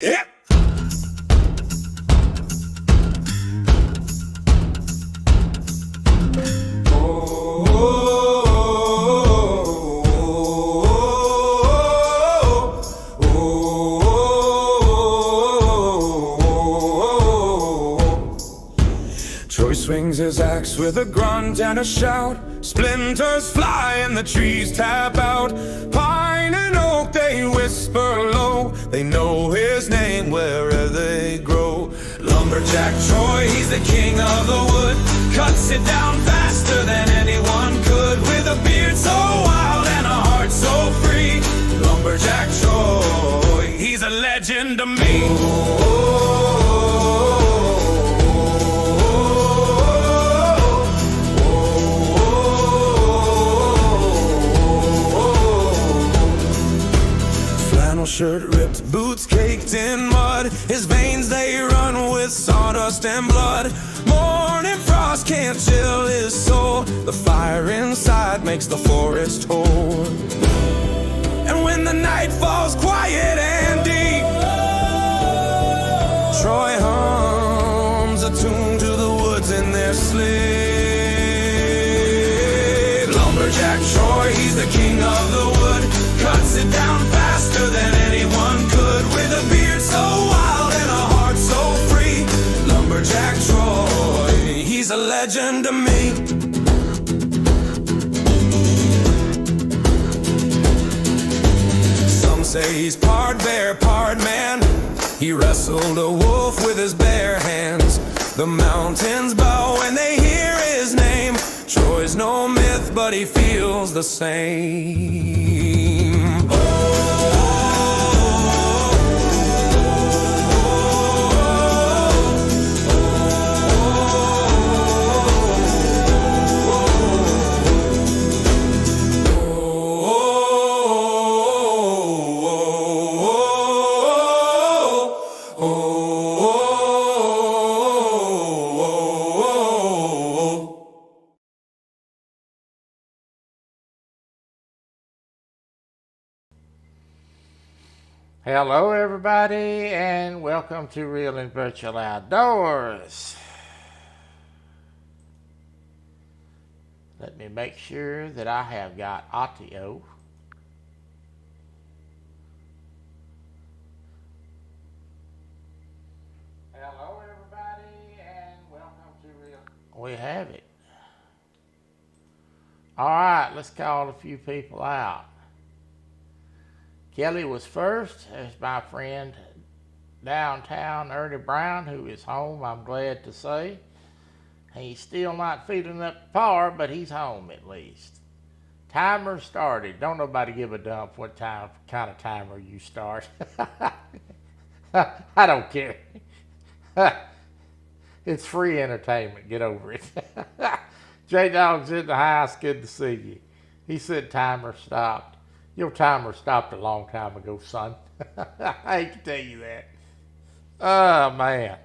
Yeah. Troy swings his axe with a grunt and a shout. Splinters fly and the trees tap out. Pine and oak, they whisper low. They know his name wherever they grow. Lumberjack Troy, he's the king of the wood. Cuts it down faster than anyone could. With a beard so wild and a heart so free. Lumberjack Troy, he's a legend to me. Shirt ripped, boots caked in mud. His veins, they run with sawdust and blood. Morning frost can't chill his soul. The fire inside makes the forest whole. And when the night falls quiet and deep, Troy hums a tune to the woods in their sleep. Lumberjack Troy, he's the king of the wood. Cuts it down faster than anyone could. With a beard so wild and a heart so free. Lumberjack Troy, he's a legend to me. Some say he's part bear, part man. He wrestled a wolf with his bare hands. The mountains bow when they hear his name. Troy's no myth, but he feels the same. Hello everybody, and welcome to Real and Virtual Outdoors. Let me make sure that I have got audio. Hello everybody, and welcome to Real. We have it. Alright, let's call a few people out. Kelly was first. There's my friend downtown, Ernie Brown, who is home, I'm glad to say. He's still not feeling up to par, but he's home at least. Timer started. Don't nobody give a dump what kind of timer you start. I don't care. It's free entertainment. Get over it. J-Dog's in the house. Good to see you. He said timer stopped. Your timer stopped a long time ago, son. I hate to tell you that. Oh, man.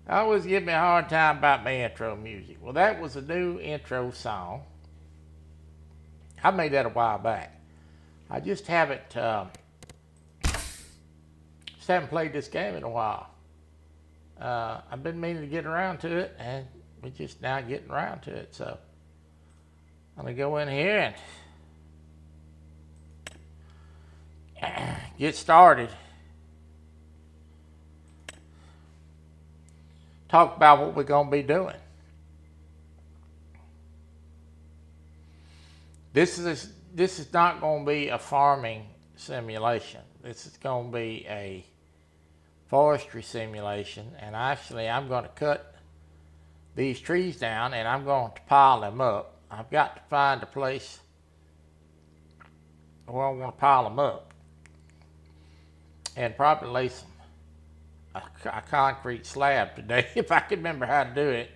I always give me a hard time about my intro music. Well, that was a new intro song. I made that a while back. I just haven't played this game in a while. I've been meaning to get around to it, and we're just now getting around to it. So I'm going to go in here and get started. Talk about what we're going to be doing. This is not going to be a farming simulation. This is going to be a forestry simulation, and actually I'm going to cut these trees down and I'm going to pile them up. I've got to find a place where I want to pile them up. And probably lay a concrete slab today, if I can remember how to do it.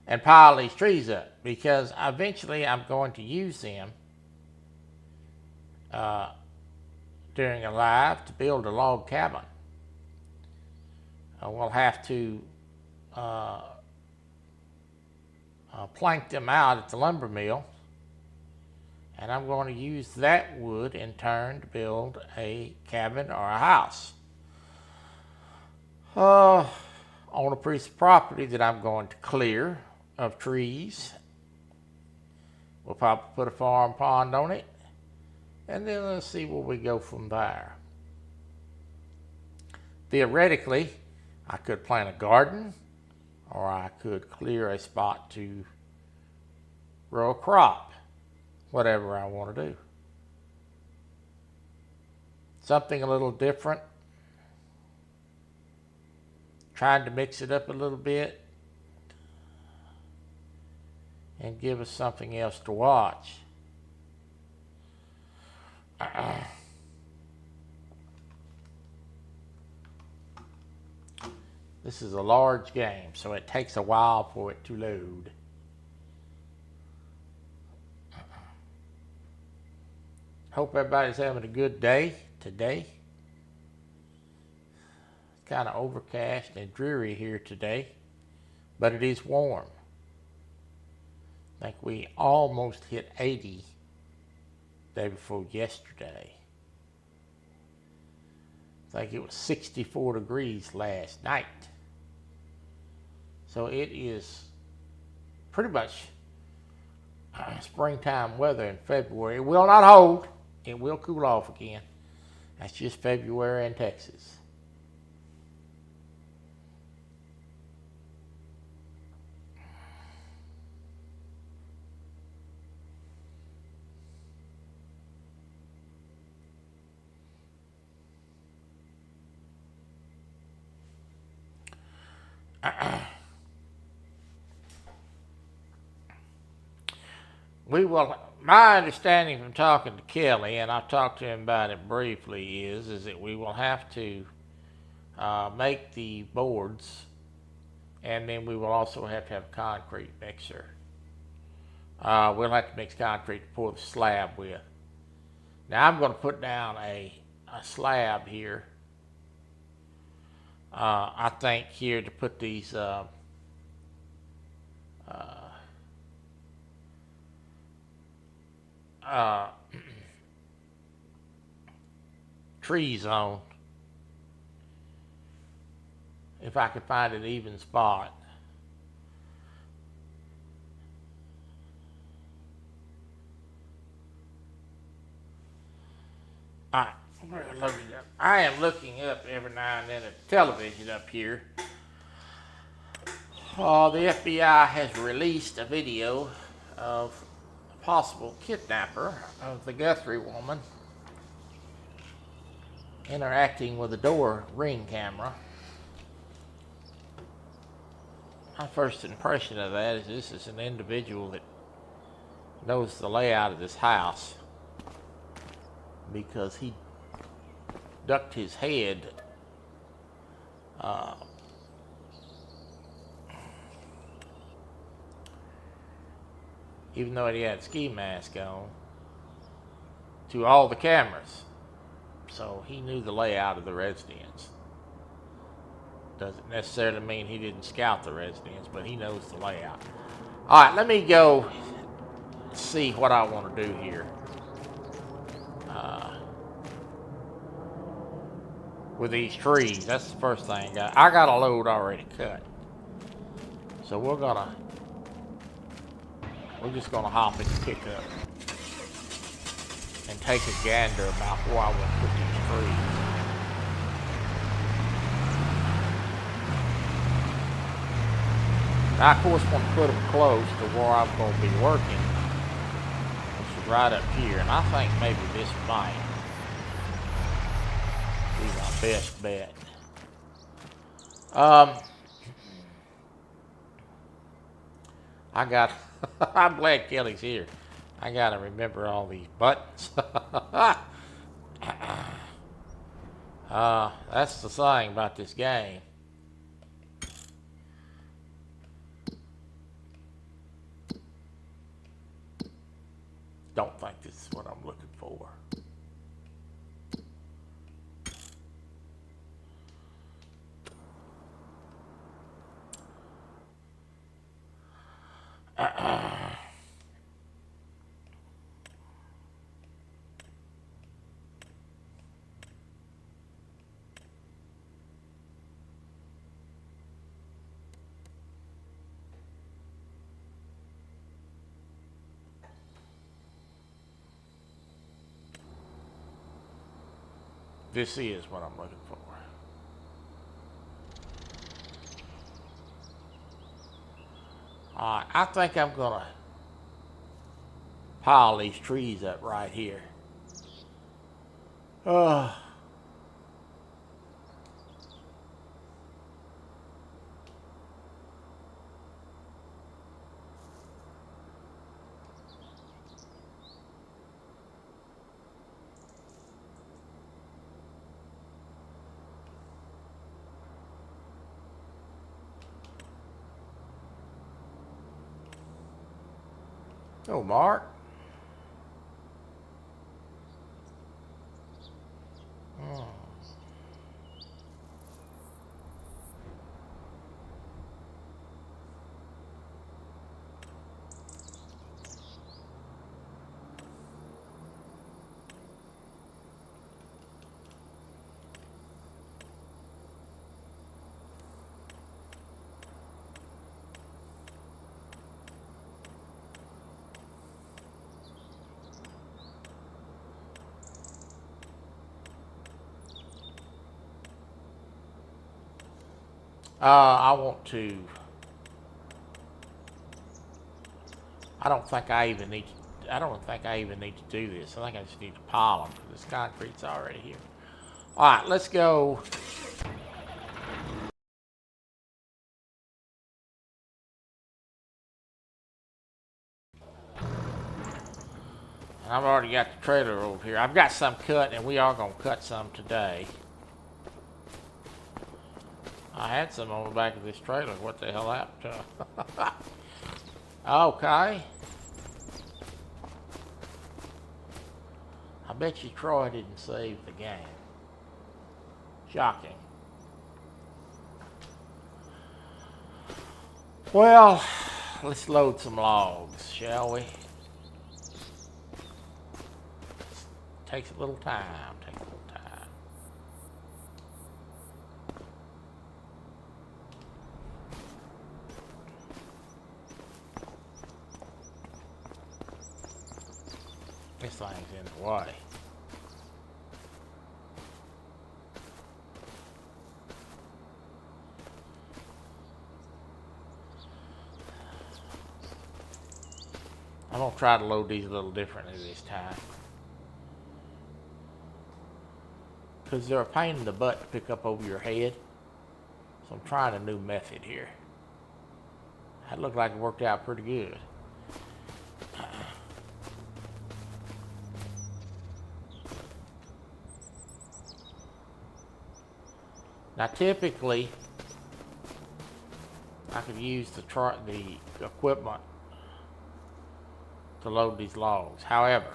And pile these trees up, because eventually I'm going to use them during a live to build a log cabin. We'll have to plank them out at the lumber mill And I'm going to use that wood in turn to build a cabin or a house. On a piece of property that I'm going to clear of trees. We'll probably put a farm pond on it. And then let's see where we go from there. Theoretically, I could plant a garden, or I could clear a spot to grow a crop, whatever I want to do. Something a little different, trying to mix it up a little bit and give us something else to watch. This is a large game, so it takes a while for it to load. Hope everybody's having a good day today. It's kind of overcast and dreary here today, but it is warm. I think we almost hit 80 day before yesterday. I think it was 64 degrees last night. So it is pretty much springtime weather in February. It will not hold. It will cool off again. That's just February in Texas. My understanding from talking to Kelly, and I talked to him about it briefly, is that we will have to make the boards, and then we will also have to have a concrete mixer. We'll have to mix concrete to pour the slab with. Now I'm going to put down a slab here. I think here to put these trees on, if I could find an even spot. I am looking up every now and then at the television up here. The FBI has released a video of a possible kidnapper of the Guthrie woman interacting with a door ring camera. My first impression of that is this is an individual that knows the layout of this house, because he ducked his head even though he had a ski mask on, to all the cameras. So he knew the layout of the residence. Doesn't necessarily mean he didn't scout the residence, but he knows the layout. All right, let me go see what I want to do here. With these trees, that's the first thing. I got a load already cut. So we're just gonna hop in the pickup and take a gander about where I want to put these trees. Now, of course, want to put them close to where I'm going to be working, which is right up here, and I think maybe this might be my best bet. I'm glad Kelly's here. I gotta remember all these buttons. That's the thing about this game. Don't think this is what I'm looking for. This is what I'm looking for. Alright, I think I'm gonna pile these trees up right here. Oh, Mark. I want to. I don't think I even need. I don't think I even need to do this. I think I just need to pile them because this concrete's already here. All right, let's go. And I've already got the trailer over here. I've got some cut, and we are gonna cut some today. I had some on the back of this trailer. What the hell happened to it? Okay. I bet you Troy didn't save the game. Shocking. Well, let's load some logs, shall we? Takes a little time. Takes a little time. This thing's in the way. I'm gonna try to load these a little differently this time. Because they're a pain in the butt to pick up over your head. So I'm trying a new method here. That looked like it worked out pretty good. Now typically, I could use the equipment to load these logs. However,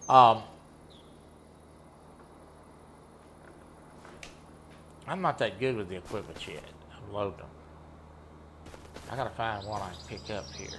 I'm not that good with the equipment yet. I'm loading them. I gotta find one I can pick up here.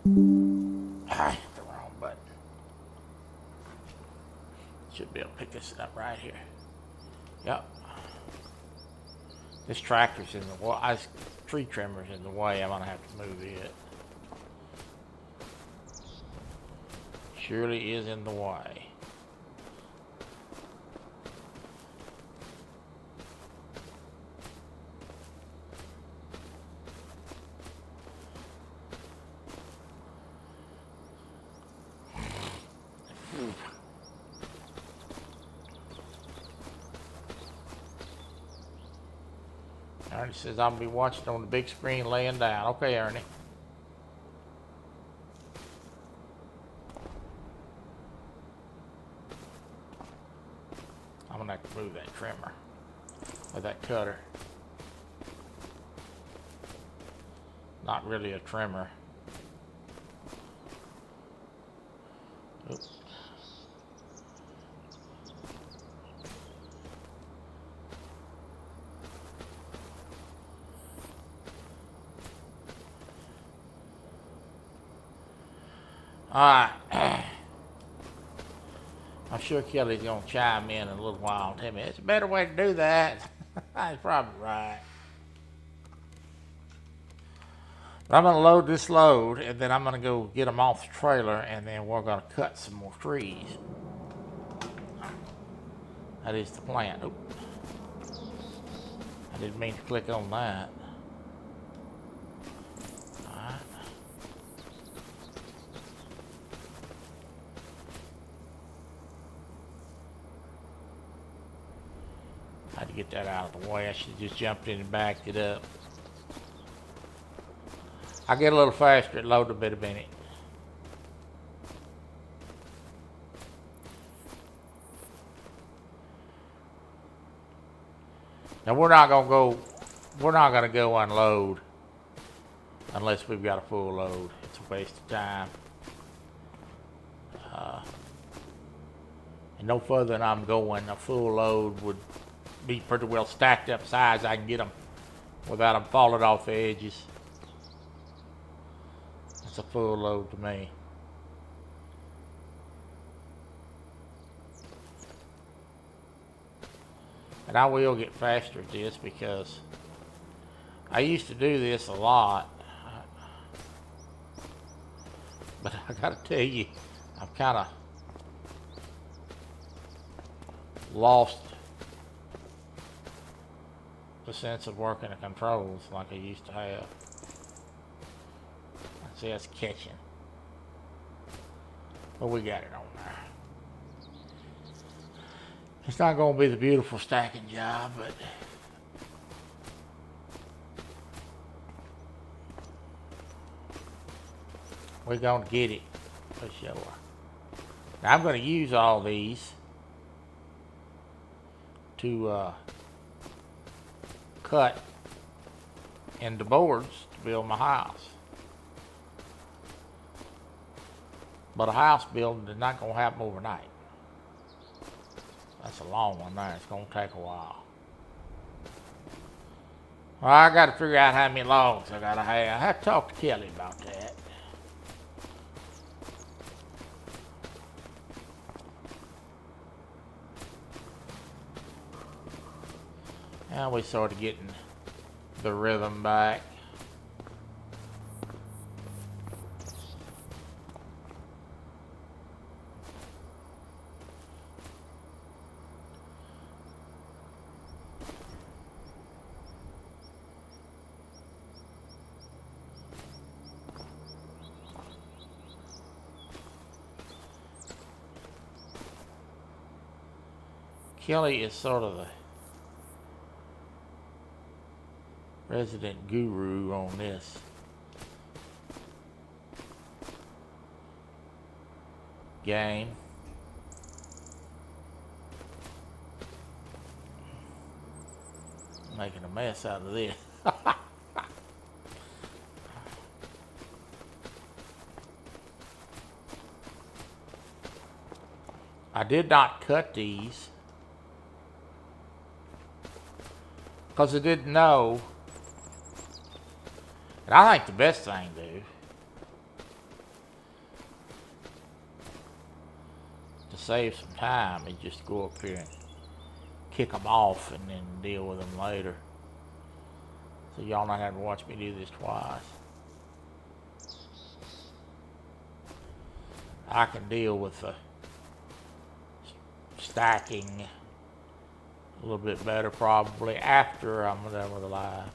I hit the wrong button. Should be able to pick this up right here. Yep. This tractor's in the way. This tree trimmer's in the way. I'm gonna have to move it. Surely is in the way. Ernie says I'm gonna be watching on the big screen laying down. Okay, Ernie. I'm gonna have to move that trimmer with that cutter. Not really a trimmer. Oops. Alright. I'm sure Kelly's going to chime in a little while and tell me it's a better way to do that. He's probably right. But I'm going to load this load, and then I'm going to go get them off the trailer, and then we're going to cut some more trees. That is the plan. Oop. I didn't mean to click on that. Alright. I had to get that out of the way. I should have just jumped in and backed it up. I get a little faster at load a bit a minute. Now we're not gonna go unload unless we've got a full load. It's a waste of time. And no further than I'm going, a full load would be pretty well stacked up size. I can get them without them falling off the edges. It's a full load to me. And I will get faster at this because I used to do this a lot. But I gotta tell you, I've kind of lost the sense of working the controls like I used to have. See, that's catching. But we got it on there. It's not going to be the beautiful stacking job, but we're going to get it for sure. Now I'm going to use all these to cut into boards to build my house. But a house building is not going to happen overnight. That's a long one there. It's going to take a while. Well, I got to figure out how many logs I got to have. I have to talk to Kelly about that. Now we're sort of getting the rhythm back. Kelly is sort of the resident guru on this. Game. Making a mess out of this. I did not cut these because I didn't know. And I think the best thing to do to save some time is just go up here and kick them off and then deal with them later. So y'all not have to watch me do this twice. I can deal with the stacking a little bit better probably after I'm done with the live.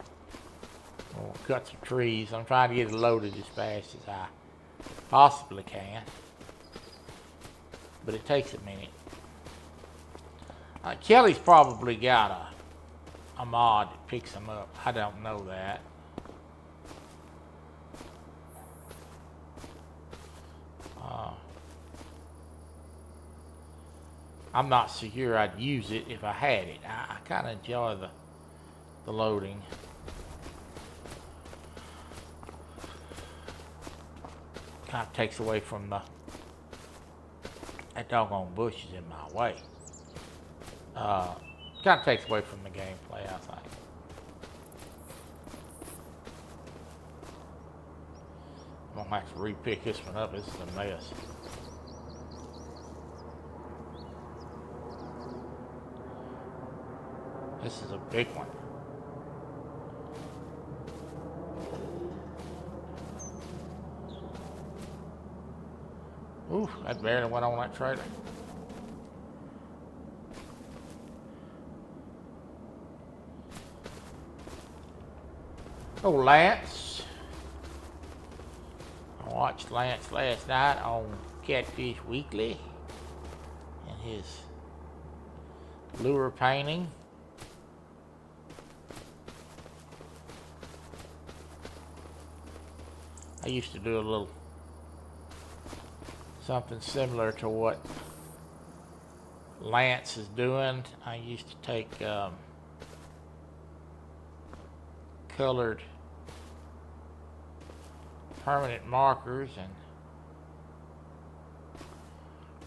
I'll cut some trees. I'm trying to get it loaded as fast as I possibly can. But it takes a minute. Kelly's probably got a mod that picks them up. I don't know that. I'm not sure I'd use it if I had it. I kind of enjoy the loading. Kind of takes away from that doggone bush is in my way. Kind of takes away from the gameplay, I think. I'm gonna have to re-pick this one up. This is a mess. This is a big one. Ooh, that barely went on that trailer. Oh, Lance. I watched Lance last night on Catfish Weekly and his lure painting. I used to do a little something similar to what Lance is doing. I used to take colored permanent markers and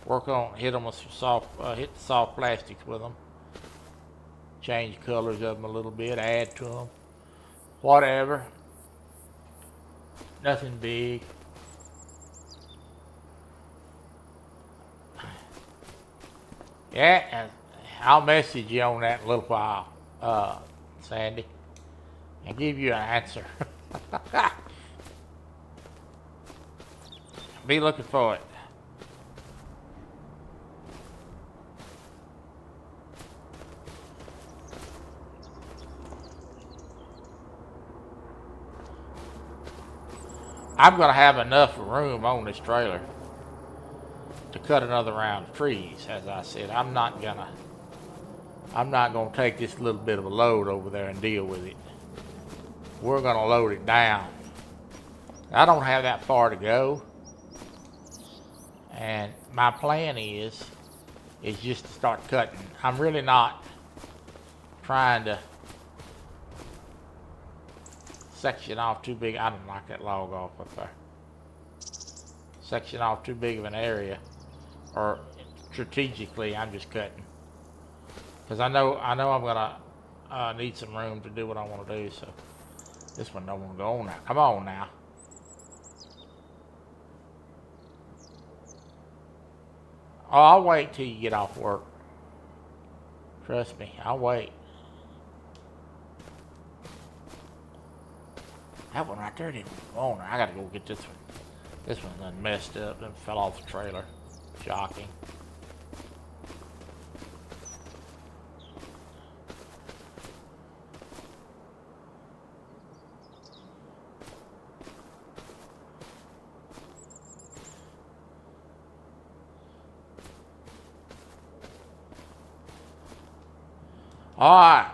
work on, hit them with some soft, hit the soft plastics with them, change colors of them a little bit, add to them, whatever. Nothing big. Yeah, and I'll message you on that in a little while, Sandy, and give you an answer. Be looking for it. I'm going to have enough room on this trailer to cut another round of trees. As I said, I'm not going to take this little bit of a load over there and deal with it. We're going to load it down. I don't have that far to go. And my plan is just to start cutting. I'm really not trying to section off too big. I don't knock that log off up there. Section off too big of an area, or strategically, I'm just cutting because I know I'm gonna need some room to do what I want to do. So this one don't want to go on now. Come on now. Oh, I'll wait till you get off work. Trust me, I'll wait. That one right there didn't go on. I gotta go get this one. This one done messed up and fell off the trailer. Shocking. All right.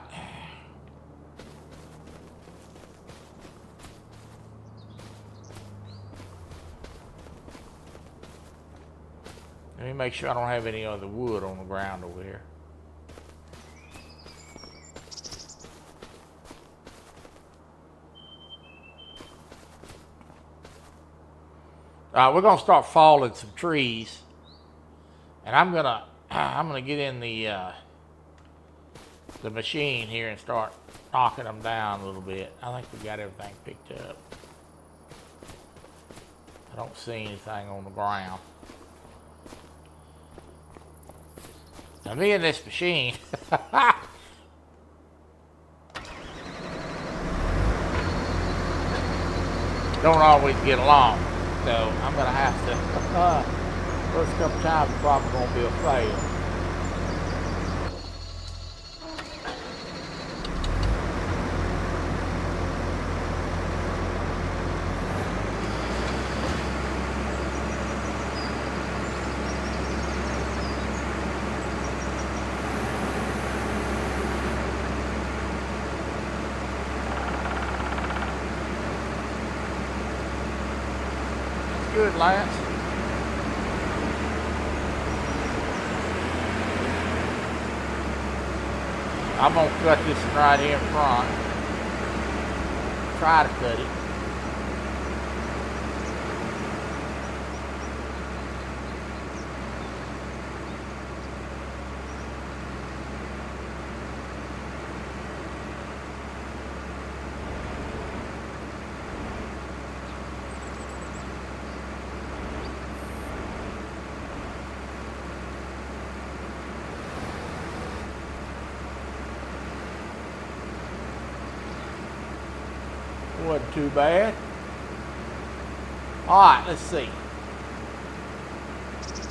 Let me make sure I don't have any other wood on the ground over here. We're gonna start falling some trees, and I'm gonna get in the machine here and start knocking them down a little bit. I think we got everything picked up. I don't see anything on the ground. Now me and this machine don't always get along, so I'm gonna have to first couple times it's probably gonna be a fail. Good, Lance. I'm gonna cut this one right here in front. Try to cut it. wasn't too bad. All right, let's see.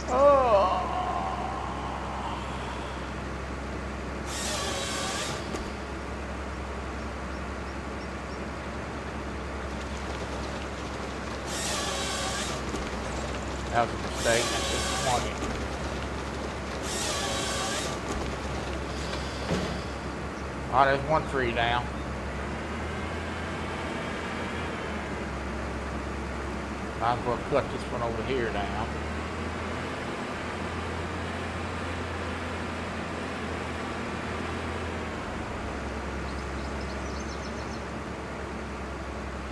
Oh. That was a mistake. That's disappointing. All right, there's one tree down. Might as well cut this one over here down.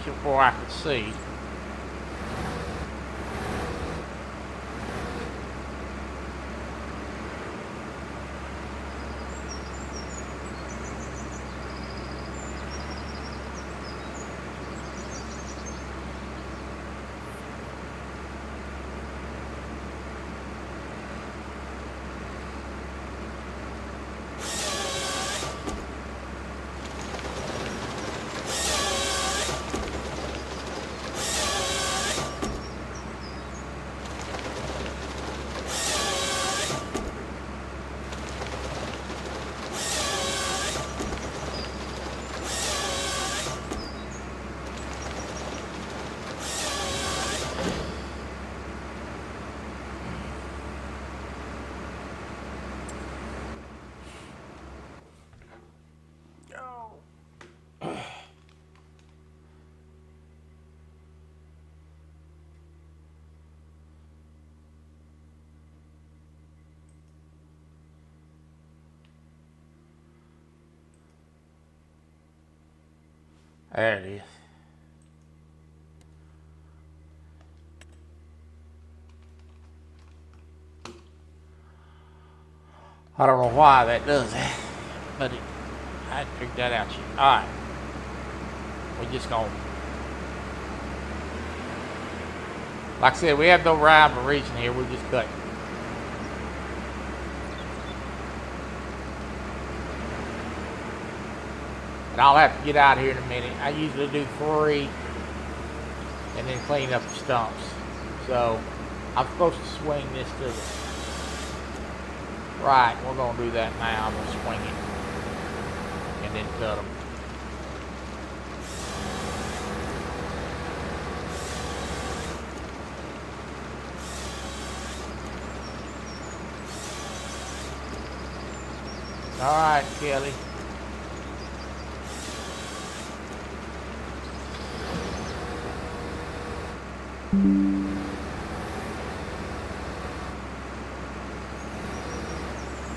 Before I could see. There it is. I don't know why that does that, but I had to figure that out. Alright. We're just going. Like I said, we have no rhyme or reason here. We're just cutting. And I'll have to get out here in a minute. I usually do 3 and then clean up the stumps. So I'm supposed to swing this to the right. We're going to do that now. I'm going to swing it and then cut them. All right, Kelly.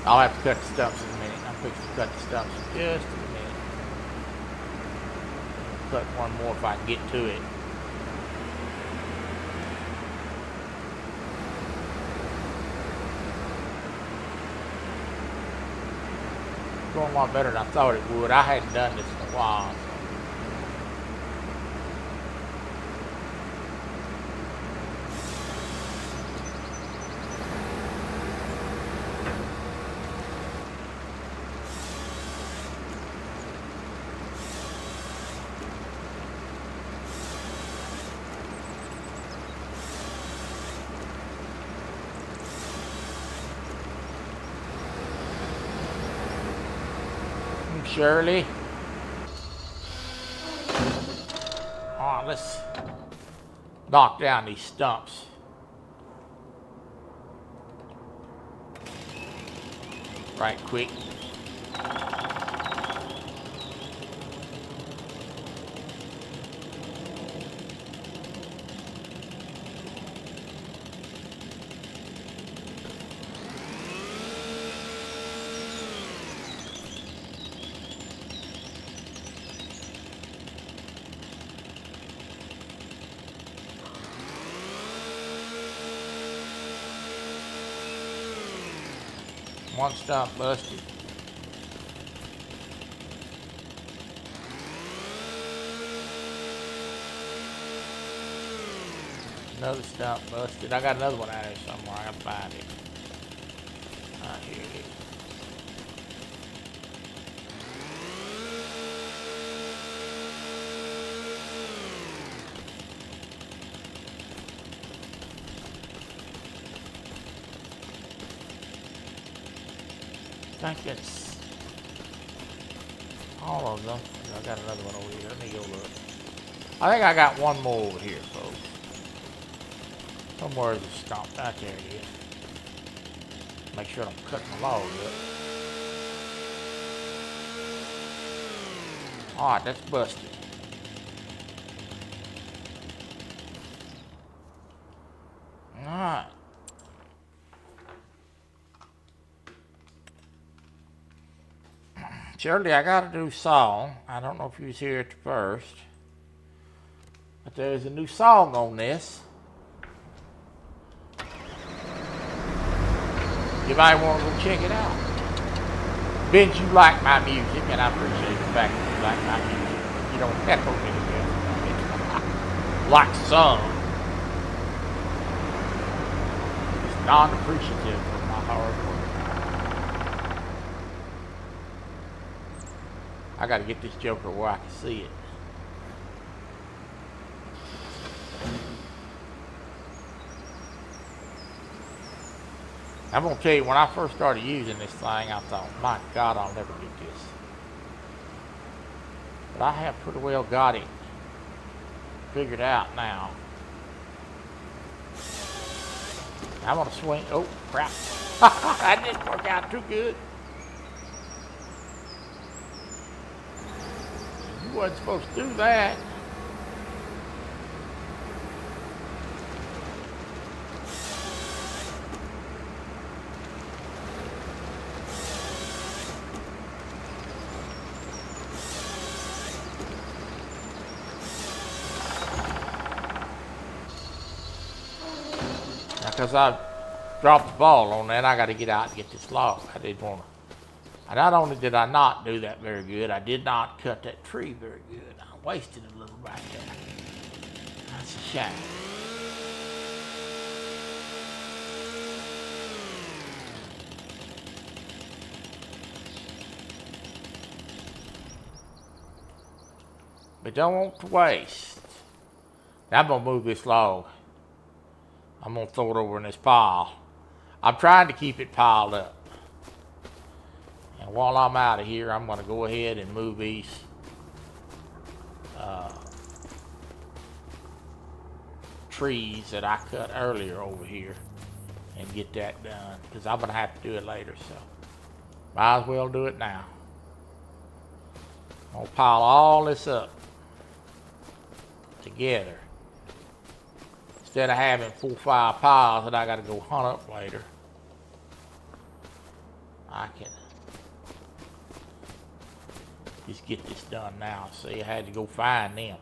I'll have to cut the stumps in a minute. I'm fixing to cut the stumps in just a minute. Cut one more if I can get to it. It's going a lot better than I thought it would. I hadn't done this in a while. Shirley. Alright, let's knock down these stumps. Right quick. One stump busted. Another stump busted. I got another one out there somewhere. I gotta find it. Here it is. think it's all of them. I got another one over here. Let me go look. I think I got one more over here, folks. Somewhere is a stump. Right there it is. Make sure I don't cut my logs up. Alright, that's busted. Alright. Shirley, I got a new song. I don't know if you was here at the first. But there's a new song on this. You might want to go check it out. Ben, you like my music, and I appreciate the fact that you like my music. You don't heckle me to death. Like some. It's non-appreciative of my hard work. I got to get this joker where I can see it. I'm going to tell you, when I first started using this thing, I thought, my God, I'll never get this. But I have pretty well got it figured out now. I'm going to swing. Oh, crap. That didn't work out too good. You wasn't supposed to do that. Because I dropped the ball on that, I got to get out and get this log. I didn't want to. And not only did I not do that very good, I did not cut that tree very good. I wasted a little right there. That's a shame. But don't want to waste. Now I'm going to move this log. I'm going to throw it over in this pile. I'm trying to keep it piled up. And while I'm out of here, I'm going to go ahead and move these trees that I cut earlier over here and get that done. Because I'm going to have to do it later, so might as well do it now. I'm going to pile all this up together. Instead of having 4 or 5 piles that I got to go hunt up later, I can just get this done now. See, I had to go find them.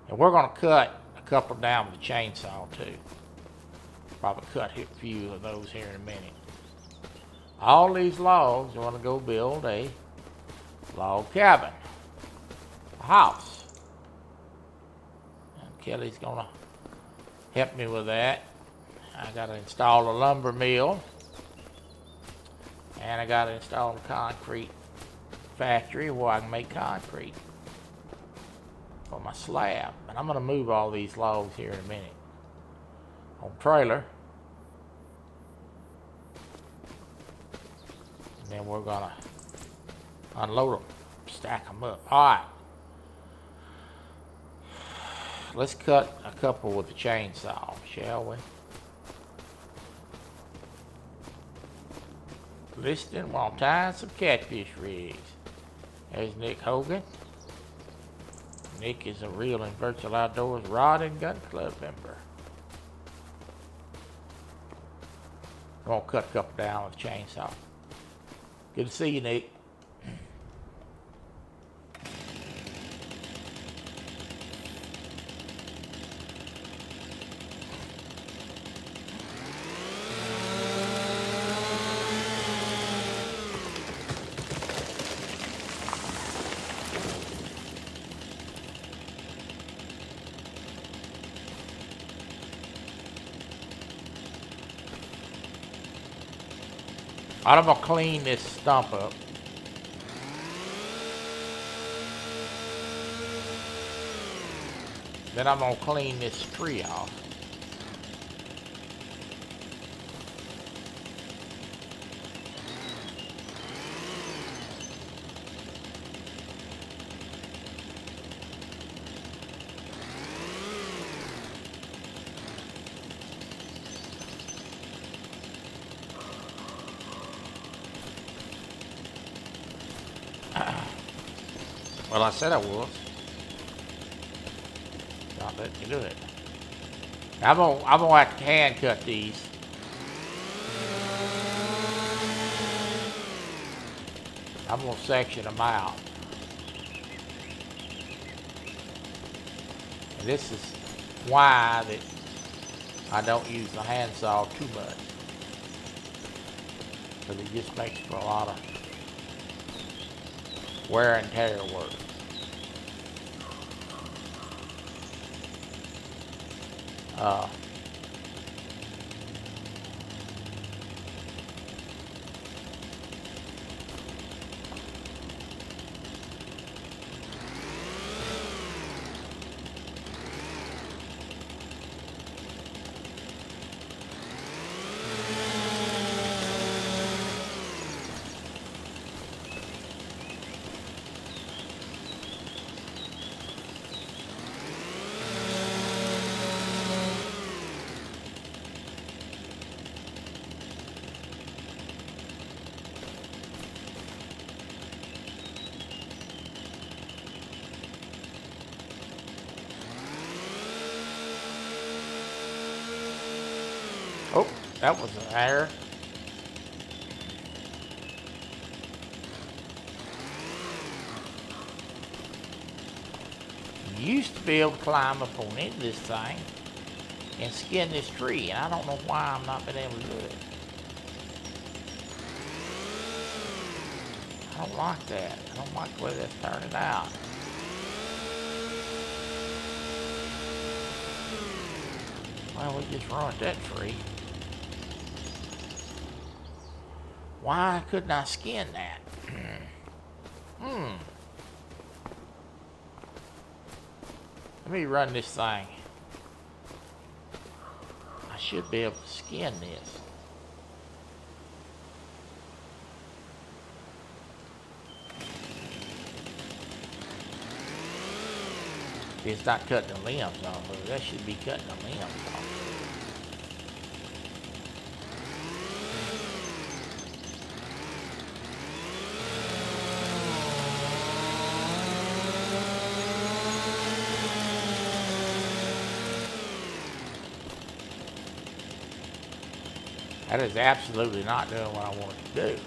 And we're going to cut a couple down with the chainsaw too. Probably cut a few of those here in a minute. All these logs are going to go build a log cabin, a house. And Kelly's going to help me with that. I got to install a lumber mill, and I got to install a concrete factory where I can make concrete for my slab. And I'm going to move all these logs here in a minute on trailer, and then we're going to unload them, stack them up. All right. Let's cut a couple with the chainsaw, shall we? Listening while tying some catfish rigs. There's Nick Hogan. Nick is a Real and Virtual Outdoors Rod and Gun Club member. I'm going to cut a couple down with a chainsaw. Good to see you, Nick. I'm going to clean this stump up. Then I'm going to clean this tree off. Well, I said I was. Not letting me do it. I'm gonna have to hand cut these. I'm gonna section them out. And this is why that I don't use the handsaw too much. Because it just makes for a lot of wear and tear work. Oh, that was an error. You used to be able to climb up on into this thing and skin this tree, and I don't know why I'm not been able to do it. I don't like that. I don't like the way that's turning out. Well, we just ruined that tree. Why couldn't I skin that? Let me run this thing. I should be able to skin this. It's not cutting the limbs off, but that should be cutting the limbs off. That is absolutely not doing what I want it to do.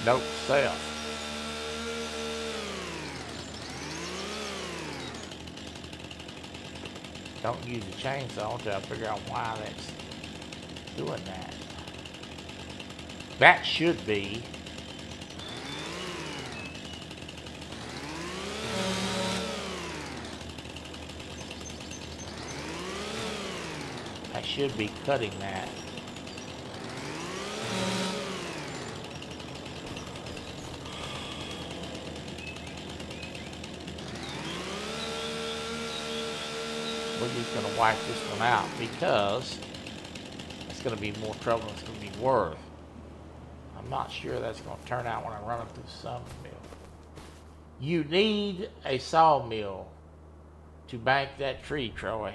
Note to self. Don't use a chainsaw until I figure out why that's doing that. That should be cutting that. We're just going to wipe this one out because it's going to be more trouble than it's going to be worth. I'm not sure that's going to turn out when I run it through the sawmill. You need a sawmill to bank that tree, Troy.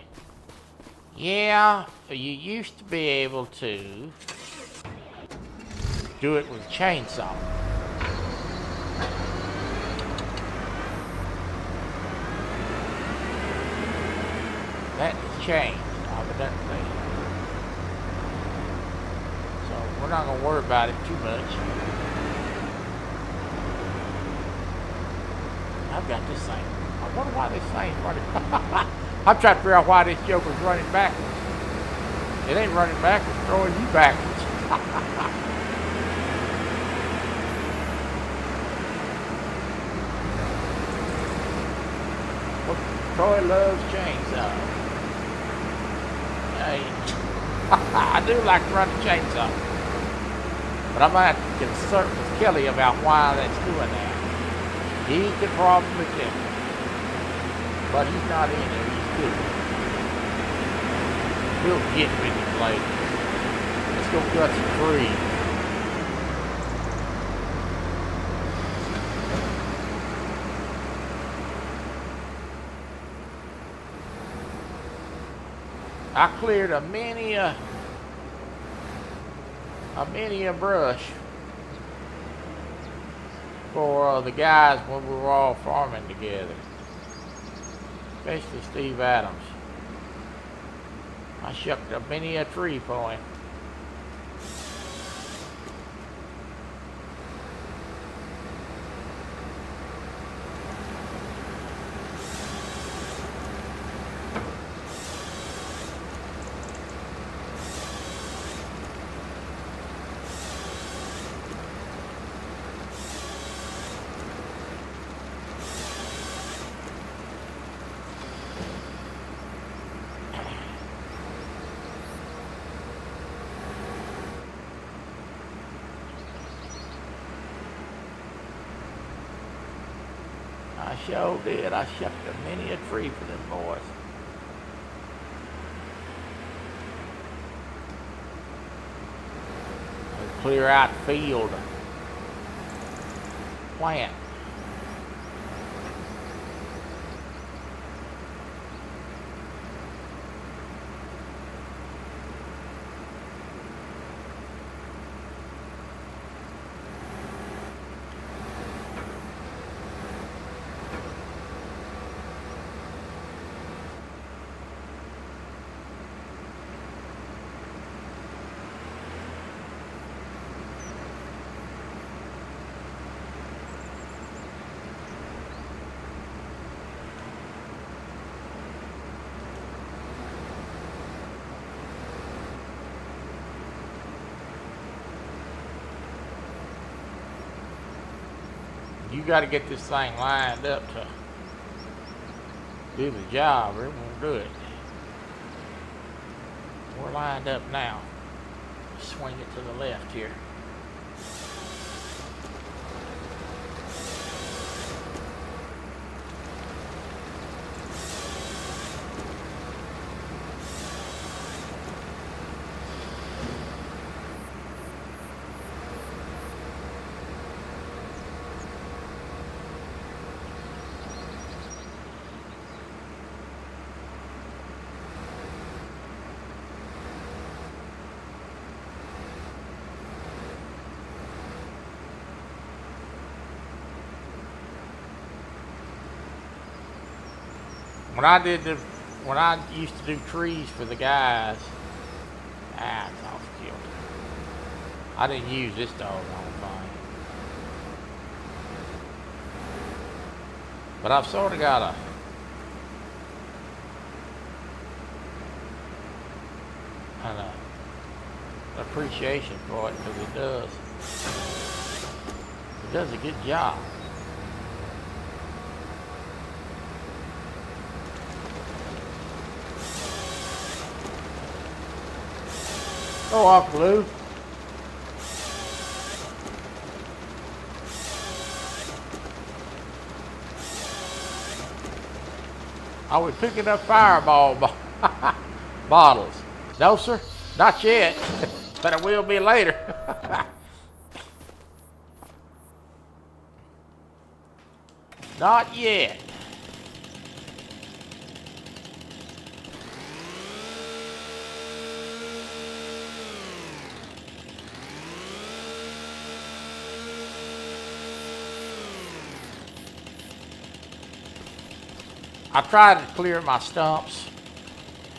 Yeah, you used to be able to do it with a chainsaw. That has changed, evidently. So we're not going to worry about it too much. I've got this thing. I wonder why this thing's running. I'm trying to figure out why this joker's running backwards. It ain't running backwards, throwing you backwards. Well, Troy loves chainsaws. I do like to run a chainsaw. But I'm going to have to consult with Kelly about why that's doing that. He could probably tell me. But he's not in there. He's good. We'll get with him later. Let's go cut some trees. I cleared a many a brush for the guys when we were all farming together, especially Steve Adams. I shucked a many a tree for him. I sure did. I shucked a many a tree for them boys. And clear out the field. Plant. You got to get this thing lined up to do the job, or it won't do it. We're lined up now. Swing it to the left here. When I used to do trees for the guys, it's off kilter. I didn't use this doggone thing. But I've sort of got an appreciation for it because it does a good job. Go off, Blue. Are we picking up fireball bottles? No, sir, not yet, but it will be later. Not yet. I try to clear my stumps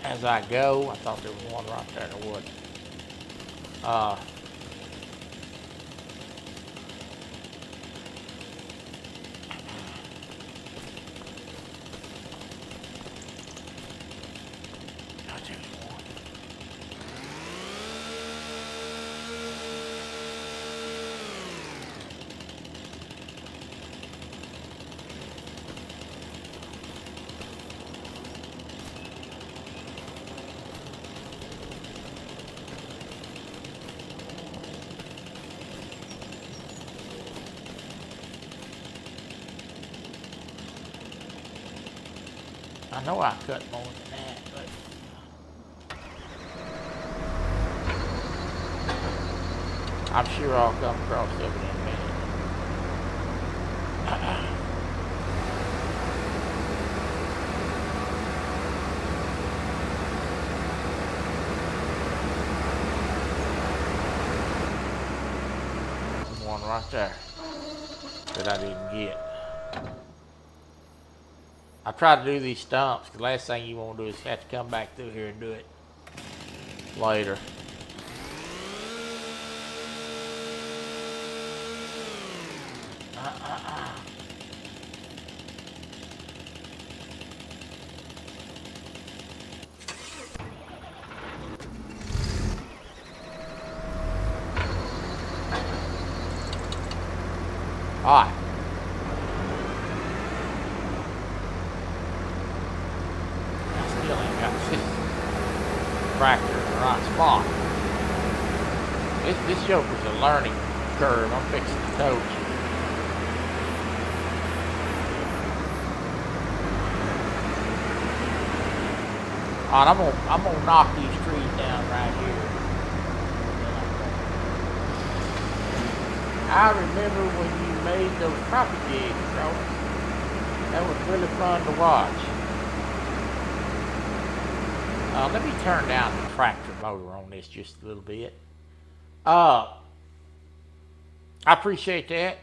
as I go. I thought there was one right there in the wood. I know I cut more than that, but I'm sure I'll come across it in a minute. one right there that I didn't get. I try to do these stumps because the last thing you want to do is have to come back through here and do it later. All right. I still ain't got this tractor in the right spot. This joker's a learning curve. I'm fixing to coach. All right, I'm gonna knock these trees down right here. I remember when you made those property gigs, bro. That was really fun to watch. Let me turn down the tractor motor on this just a little bit. I appreciate that.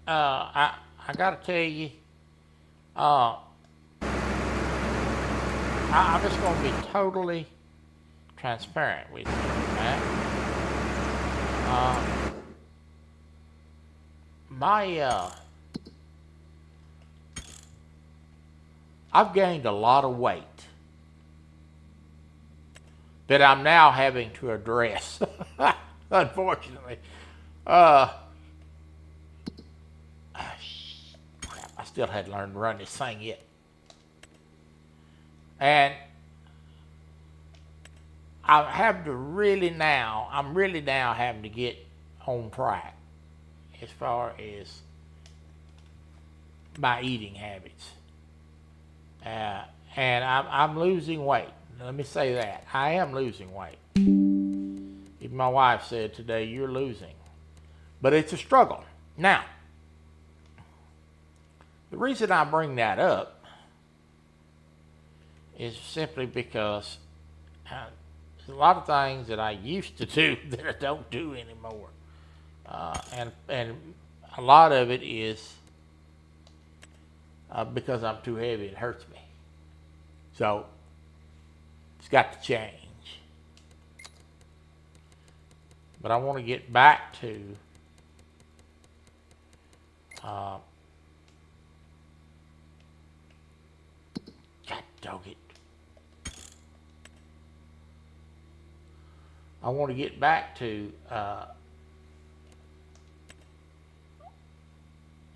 I gotta tell you, I'm just gonna be totally transparent with you, man. I've gained a lot of weight that I'm now having to address, unfortunately. Crap, I still hadn't learned to run this thing yet. And I'm really now having to get on track as far as my eating habits. And I'm losing weight. Let me say that. I am losing weight. Even my wife said today, you're losing. But it's a struggle. Now, the reason I bring that up is simply because there's a lot of things that I used to do that I don't do anymore. And a lot of it is because I'm too heavy, it hurts me. So, it's got to change. But I want to get back to God dog it. I want to get back to a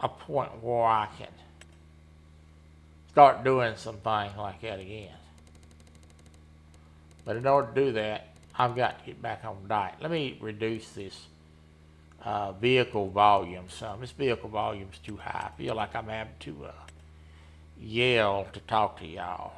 point where I can start doing some things like that again. But in order to do that, I've got to get back on diet. Let me reduce this vehicle volume some. This vehicle volume is too high. I feel like I'm having to yell to talk to y'all.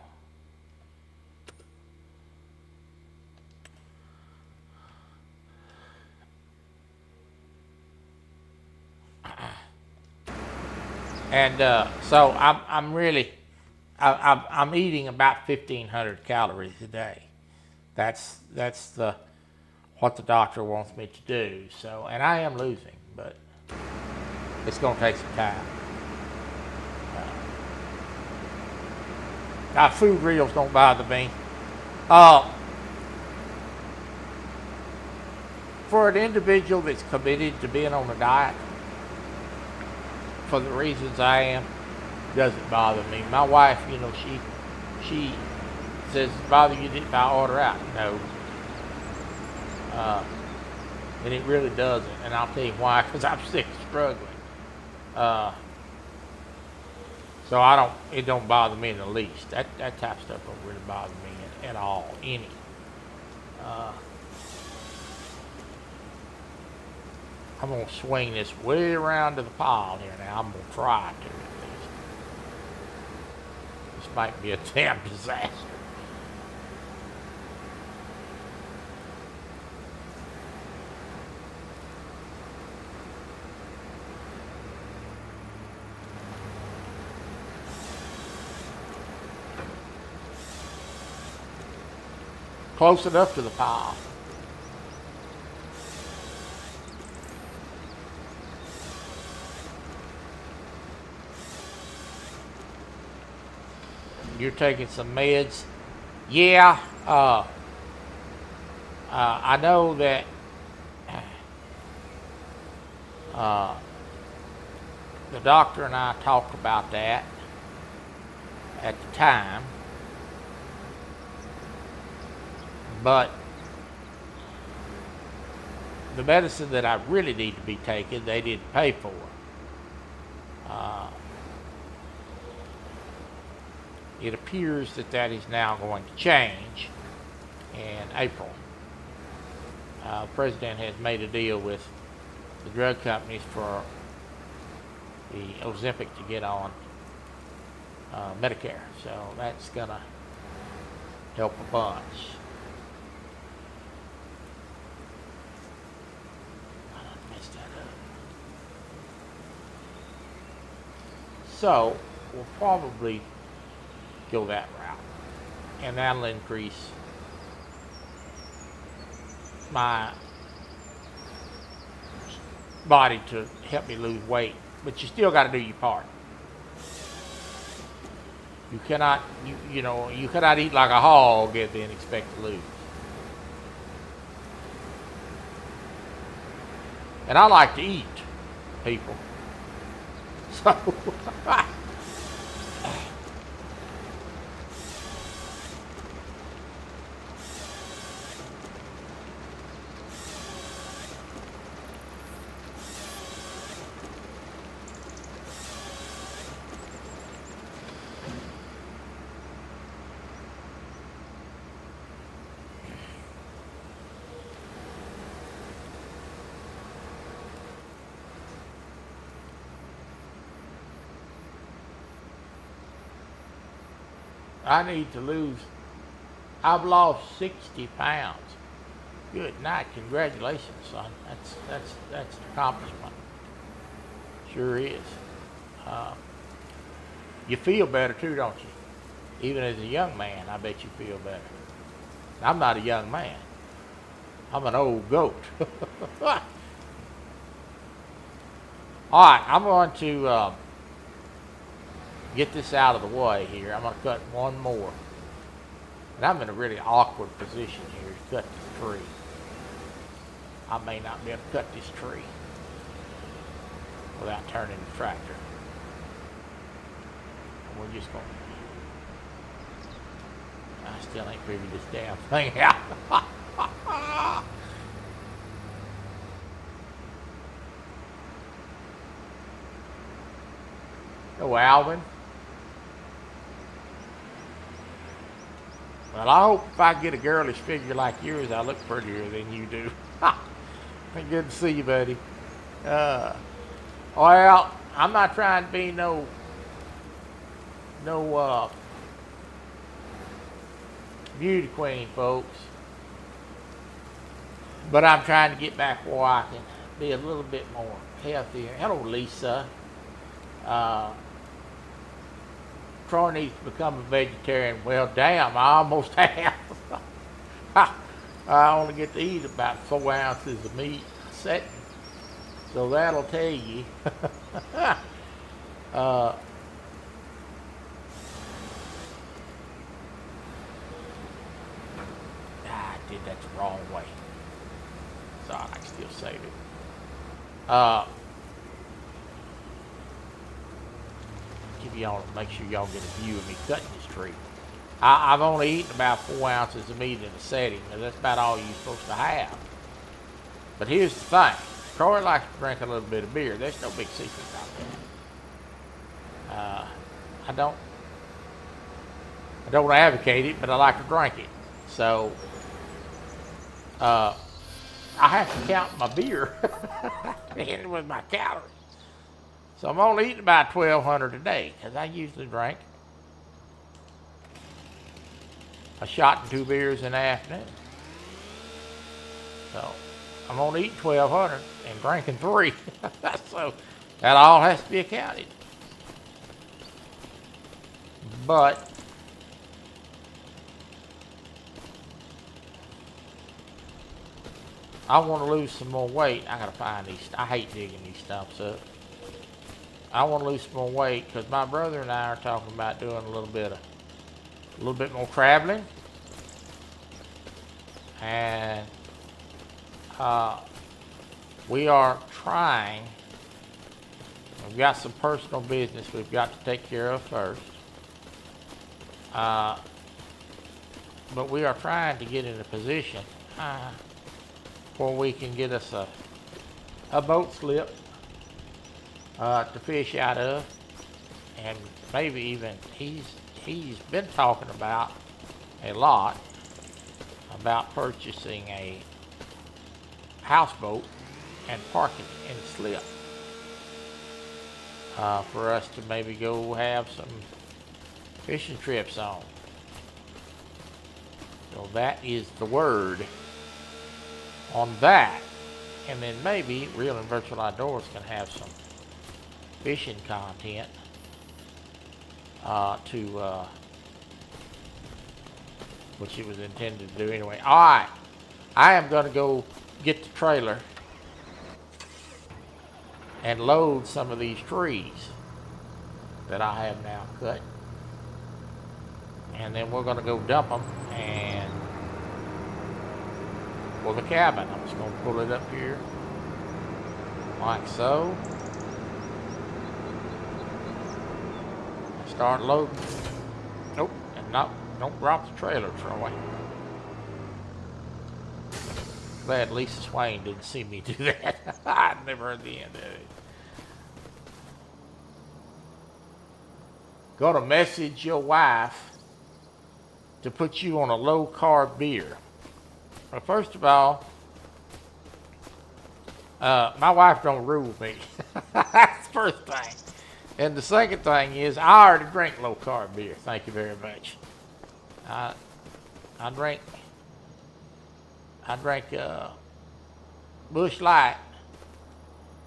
And so I'm eating about 1,500 calories a day. That's what the doctor wants me to do. So, and I am losing, but it's going to take some time. Food reels don't bother me. For an individual that's committed to being on a diet, for the reasons I am, doesn't bother me. My wife, you know, she says, bother you if I order out? No. And it really doesn't. And I'll tell you why, because I'm sick of struggling. So it don't bother me in the least. That type of stuff don't really bother me at all, any. I'm going to swing this way around to the pile here now. I'm going to try to, at least. This might be a damn disaster. Close enough to the pile. you're taking some meds. Yeah, I know that the doctor and I talked about that at the time, but the medicine that I really need to be taking, they didn't pay for. It appears that that is now going to change in April. The president has made a deal with the drug companies for the Ozempic to get on Medicare, so that's gonna help a bunch. I done messed that up. So we'll probably go that route, and that'll increase my body to help me lose weight. But you still got to do your part. You cannot, you cannot eat like a hog and then expect to lose. And I like to eat, people. So I need to lose. I've lost 60 pounds. Good night. Congratulations, son. That's an accomplishment. Sure is. You feel better too, don't you? Even as a young man, I bet you feel better. I'm not a young man. I'm an old goat. All right, I'm going to get this out of the way here. I'm going to cut one more. And I'm in a really awkward position here to cut this tree. I may not be able to cut this tree without turning the tractor. We're just going to... I still ain't figured this damn thing out. Oh, Alvin. Well, I hope if I get a girlish figure like yours, I look prettier than you do. Good to see you, buddy. Well, I'm not trying to be no beauty queen, folks. But I'm trying to get back where I can be a little bit more healthy. Hello, Lisa. Troy needs to become a vegetarian. Well, damn, I almost have. I only get to eat about 4 ounces of meat setting. So that'll tell you. I did that the wrong way. So I can still save it. Give y'all, make sure y'all get a view of me cutting this tree. I've only eaten about 4 ounces of meat in a setting, and that's about all you're supposed to have. But here's the thing. Troy likes to drink a little bit of beer. There's no big secret about that. I don't advocate it, but I like to drink it. So I have to count my beer in with my calories. So I'm only eating about 1,200 a day, because I usually drink a shot and 2 beers in the afternoon. So I'm only eating 1,200 and drinking 3. So that all has to be accounted. But I want to lose some more weight. I gotta find these. I hate digging these stumps up. I want to lose some more weight because my brother and I are talking about doing a little bit of little bit more traveling, and we are trying. We've got some personal business we've got to take care of first. But we are trying to get in a position where we can get us a boat slip to fish out of, and maybe even he's been talking about a lot about purchasing a houseboat and parking in the slip for us to maybe go have some fishing trips on. So that is the word on that. And then maybe Real and Virtual Outdoors can have some fishing content which it was intended to do anyway. All right, I am going to go get the trailer and load some of these trees that I have now cut. And then we're going to go dump them and for the cabin. I'm just going to pull it up here like so. Start loading. Nope, and don't drop the trailer, Troy. Glad Lisa Swain didn't see me do that. I'd never heard the end of it. Got to message your wife to put you on a low-carb beer. Well, first of all, my wife don't rule me. That's the first thing. And the second thing is, I already drink low-carb beer. Thank you very much. I drink Busch Light,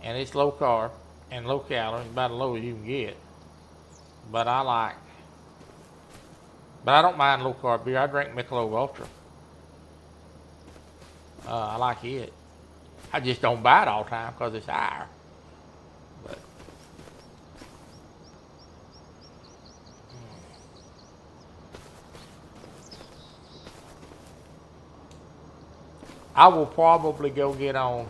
and it's low-carb and low-calorie, about as low as you can get. But I don't mind low-carb beer. I drink Michelob Ultra. I like it. I just don't buy it all the time because it's higher. But I will probably go get on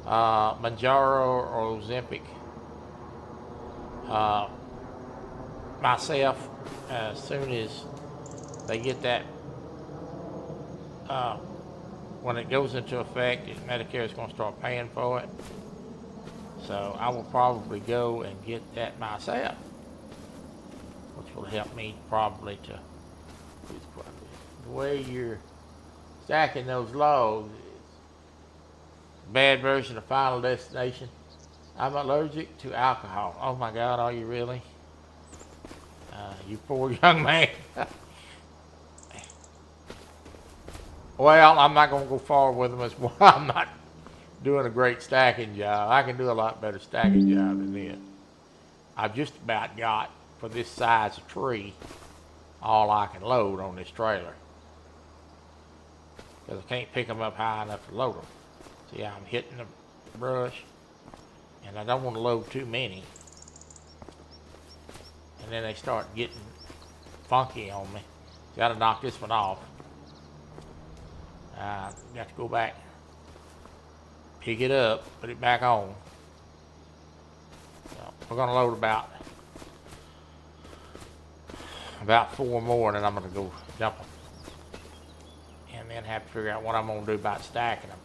Manjaro or Ozempic myself as soon as they get that. When it goes into effect, Medicare is going to start paying for it. So I will probably go and get that myself, which will help me probably to. The way you're stacking those logs is a bad version of Final Destination. I'm allergic to alcohol. Oh my God, are you really? You poor young man. Well, I'm not going to go far with them as well. I'm not doing a great stacking job. I can do a lot better stacking job than this. I've just about got, for this size of tree, all I can load on this trailer. Because I can't pick them up high enough to load them. See how I'm hitting the brush? And I don't want to load too many. And then they start getting funky on me. Got to knock this one off. Got to go back, pick it up, put it back on. So we're going to load about 4 more, and then I'm going to go dump them. And then have to figure out what I'm going to do about stacking them.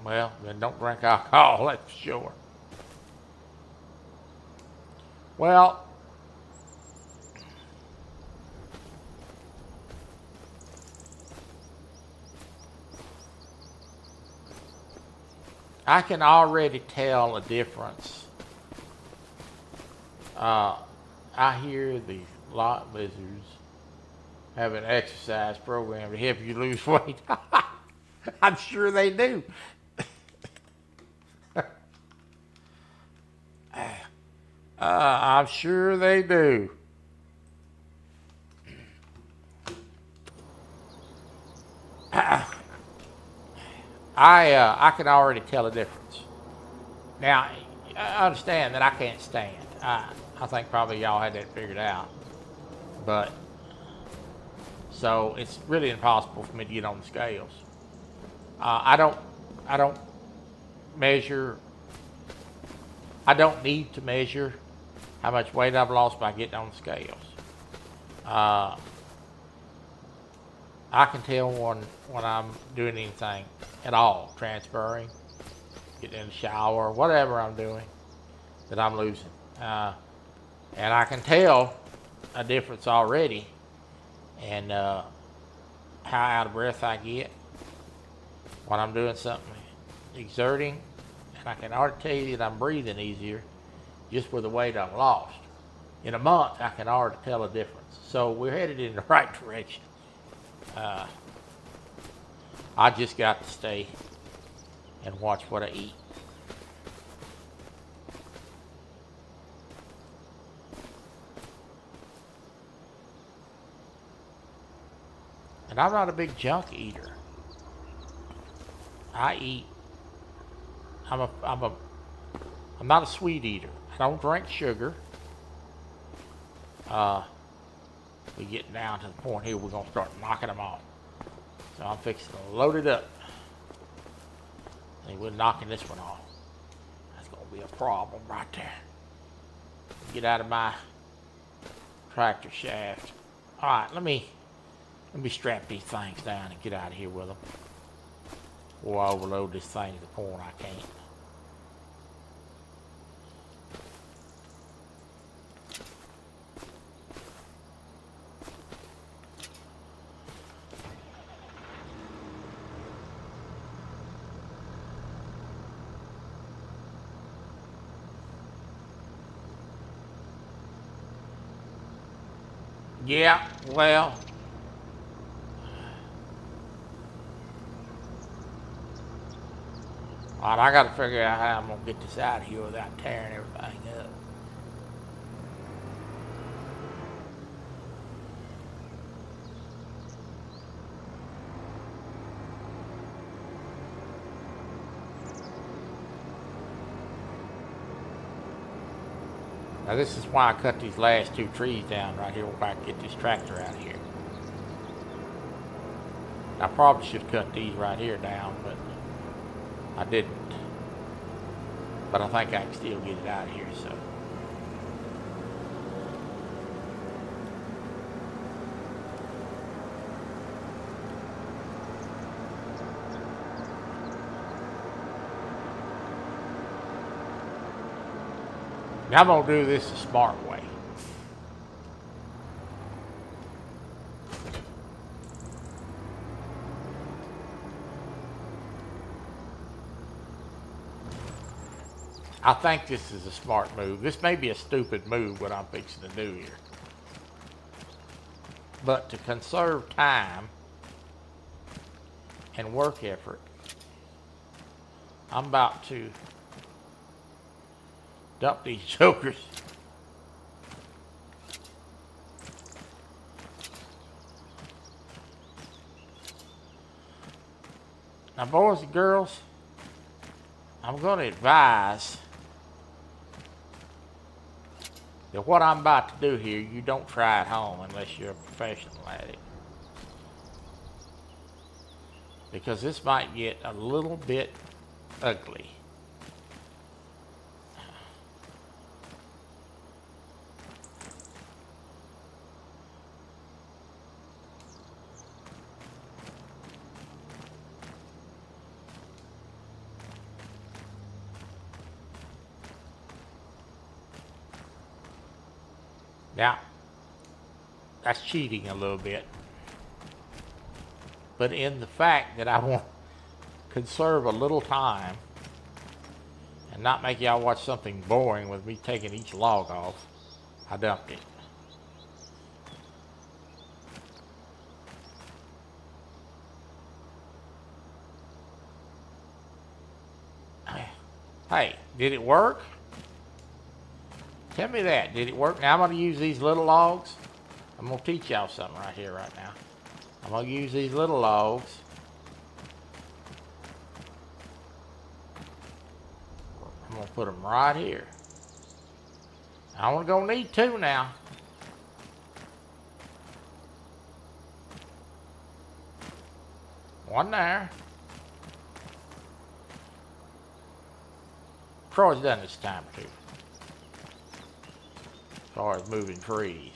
Well, then don't drink alcohol, that's for sure. Well, I can already tell a difference. I hear the lot lizards have an exercise program to help you lose weight. I'm sure they do. I'm sure they do. I can already tell a difference. Now, I understand that I can't stand. I think probably y'all had that figured out. But, so it's really impossible for me to get on the scales. I don't measure, I don't need to measure how much weight I've lost by getting on the scales. I can tell when I'm doing anything at all, transferring, getting in the shower, whatever I'm doing, that I'm losing. And I can tell a difference already in how out of breath I get when I'm doing something exerting. And I can already tell you that I'm breathing easier just with the weight I've lost. In a month, I can already tell a difference. So we're headed in the right direction. I just got to stay and watch what I eat. And I'm not a big junk eater. I'm not a sweet eater. I don't drink sugar. We're getting down to the point here we're going to start knocking them off. So I'm fixing to load it up. And we're knocking this one off. That's going to be a problem right there. Get out of my tractor shaft. All right, let me strap these things down and get out of here with them. Before I overload this thing to the point I can't. Yeah, well, all right, I got to figure out how I'm going to get this out of here without tearing everything up. Now this is why I cut these last two trees down right here where I can get this tractor out of here. I probably should cut these right here down, but I didn't. But I think I can still get it out of here, so. Now I'm going to do this the smart way. I think this is a smart move. This may be a stupid move, what I'm fixing to do here. But to conserve time and work effort, I'm about to dump these jokers. Now, boys and girls, I'm going to advise that what I'm about to do here, you don't try at home unless you're a professional at it. Because this might get a little bit ugly. Now, that's cheating a little bit. But in the fact that I want to conserve a little time and not make y'all watch something boring with me taking each log off, I dumped it. Hey, did it work? Tell me that. Did it work? Now I'm going to use these little logs. I'm going to teach y'all something right here, right now. I'm going to use these little logs gonna put them right here. I'm gonna need two now. One there. Troy's done this time too. As far as moving trees.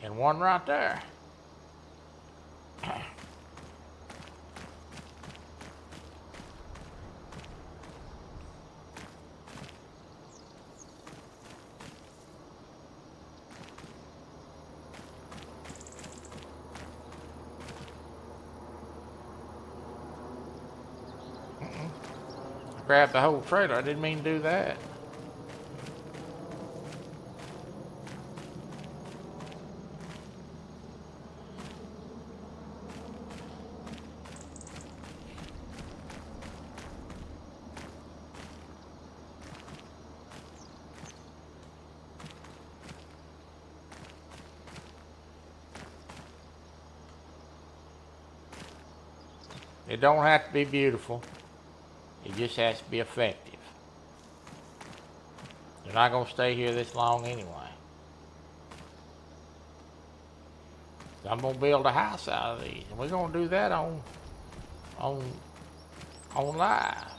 And one right there. Grabbed the whole trailer. I didn't mean to do that. It don't have to be beautiful. It just has to be effective. They're not going to stay here this long anyway. So I'm going to build a house out of these. And we're going to do that on live.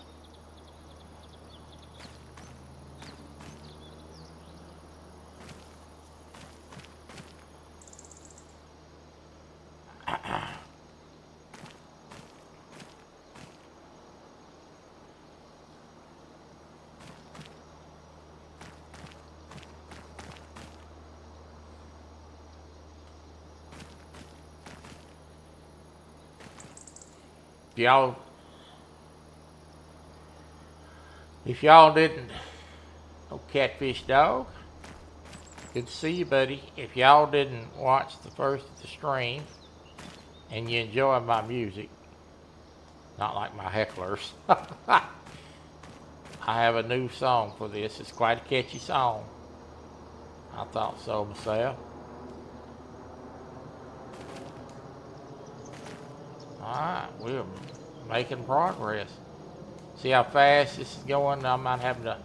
If y'all didn't, oh, Catfish Dog, good to see you, buddy. If y'all didn't watch the first of the stream and you enjoy my music, not like my hecklers, I have a new song for this. It's quite a catchy song. I thought so myself. Alright, we're making progress. See how fast this is going? I might have to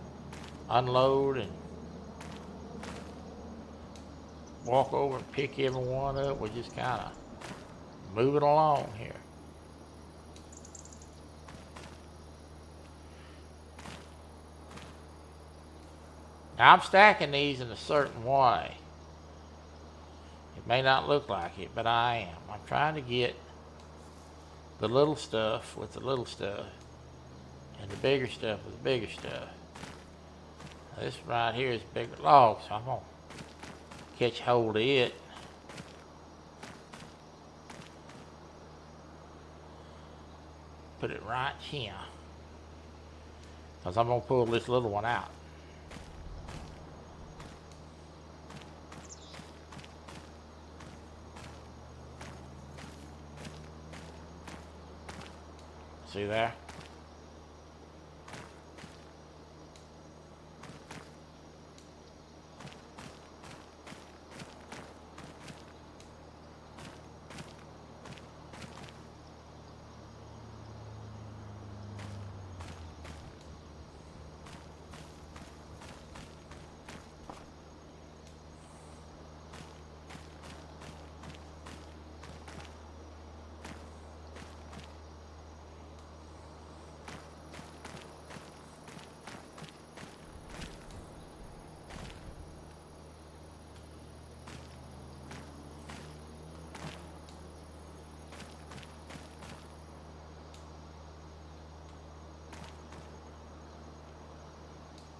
unload and walk over and pick every one up. We're just kind of moving along here. Now I'm stacking these in a certain way. It may not look like it, but I am. I'm trying to get the little stuff with the little stuff and the bigger stuff with the bigger stuff. Now this right here is bigger log, so I'm going to catch hold of it. Put it right here. Because I'm going to pull this little one out. See there?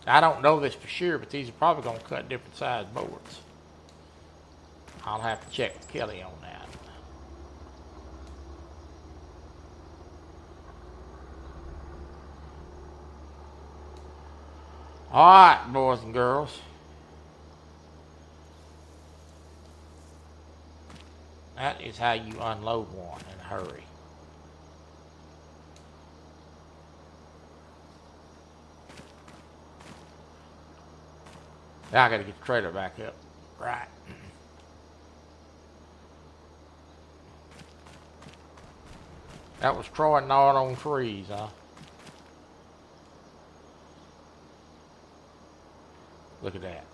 I don't know this for sure, but these are probably going to cut different size boards. I'll have to check with Kelly on that. All right, boys and girls. That is how you unload one in a hurry. Now I got to get the trailer back up. Right. That was Troy gnawing on trees, huh? Look at that.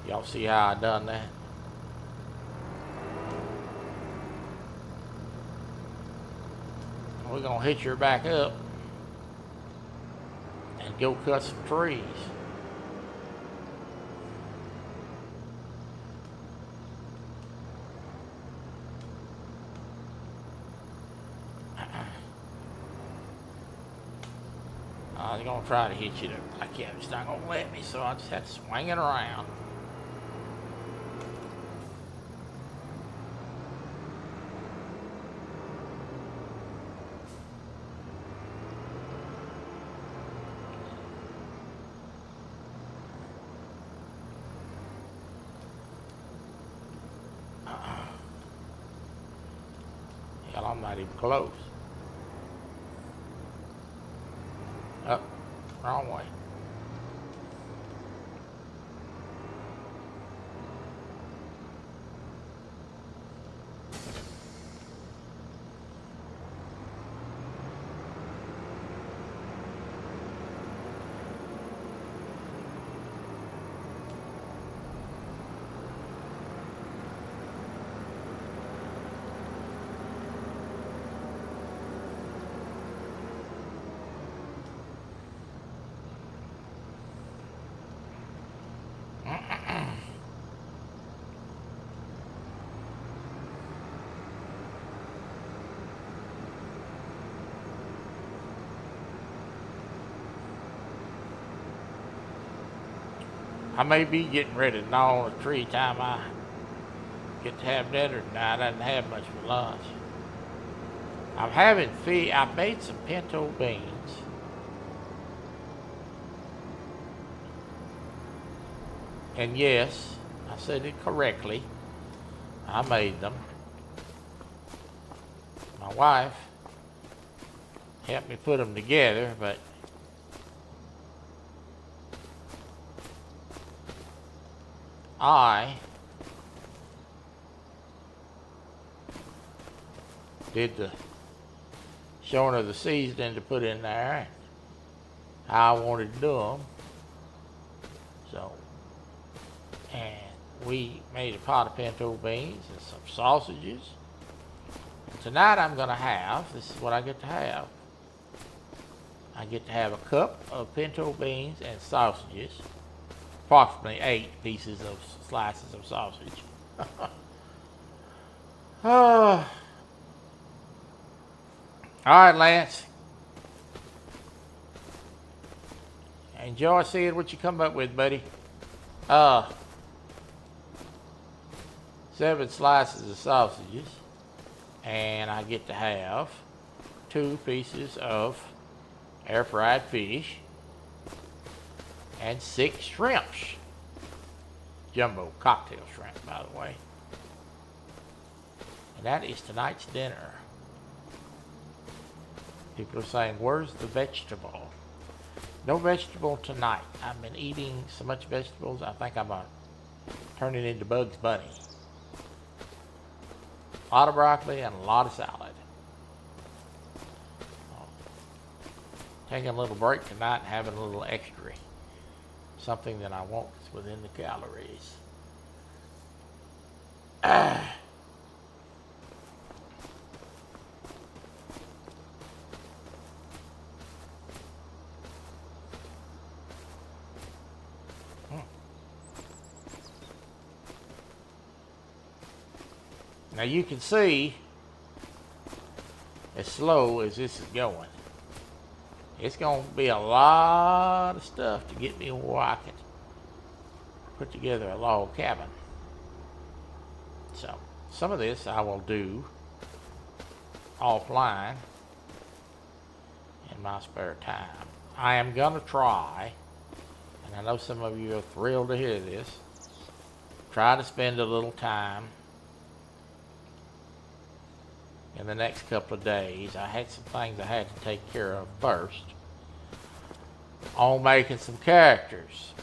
Y'all see how I done that? We're gonna hitch her back up and go cut some trees. I was gonna try to hitch it up. I can't, it's not gonna let me, so I just have to swing it around. Hell, I'm not even close. Up, wrong way. I may be getting ready to gnaw on a tree time I get to have dinner tonight. I didn't have much for lunch. I'm having I made some pinto beans. And yes, I said it correctly. I made them. My wife helped me put them together, but I did the showing of the seasoning to put in there, and how I wanted to do them. So, and we made a pot of pinto beans and some sausages. Tonight I'm going to have, this is what I get to have. I get to have a cup of pinto beans and sausages, approximately 8 pieces of slices of sausage. All right, Lance. Enjoy seeing what you come up with, buddy. 7 slices of sausages, and I get to have 2 pieces of air-fried fish and 6 shrimps. Jumbo cocktail shrimp, by the way. And that is tonight's dinner. People are saying, where's the vegetable? No vegetable tonight. I've been eating so much vegetables, I think I'm going to turn it into Bugs Bunny. A lot of broccoli and a lot of salad. Taking a little break tonight and having a little extra. Something that I want is within the calories. Now you can see, as slow as this is going, it's going to be a lot of stuff to get me where I can put together a log cabin. So, some of this I will do offline in my spare time. I am going to try, and I know some of you are thrilled to hear this, try to spend a little time in the next couple of days. I had some things I had to take care of first on making some characters.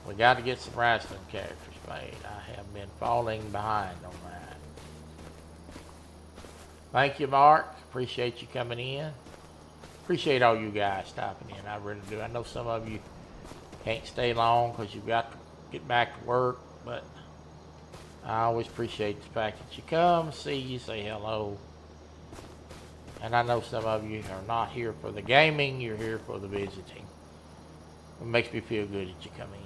We got to get some wrestling characters made. I have been falling behind on Thank you, Mark. Appreciate you coming in. Appreciate all you guys stopping in. I really do. I know some of you can't stay long because you've got to get back to work, but I always appreciate the fact that you come, see you, say hello. And I know some of you are not here for the gaming, you're here for the visiting. It makes me feel good that you come in.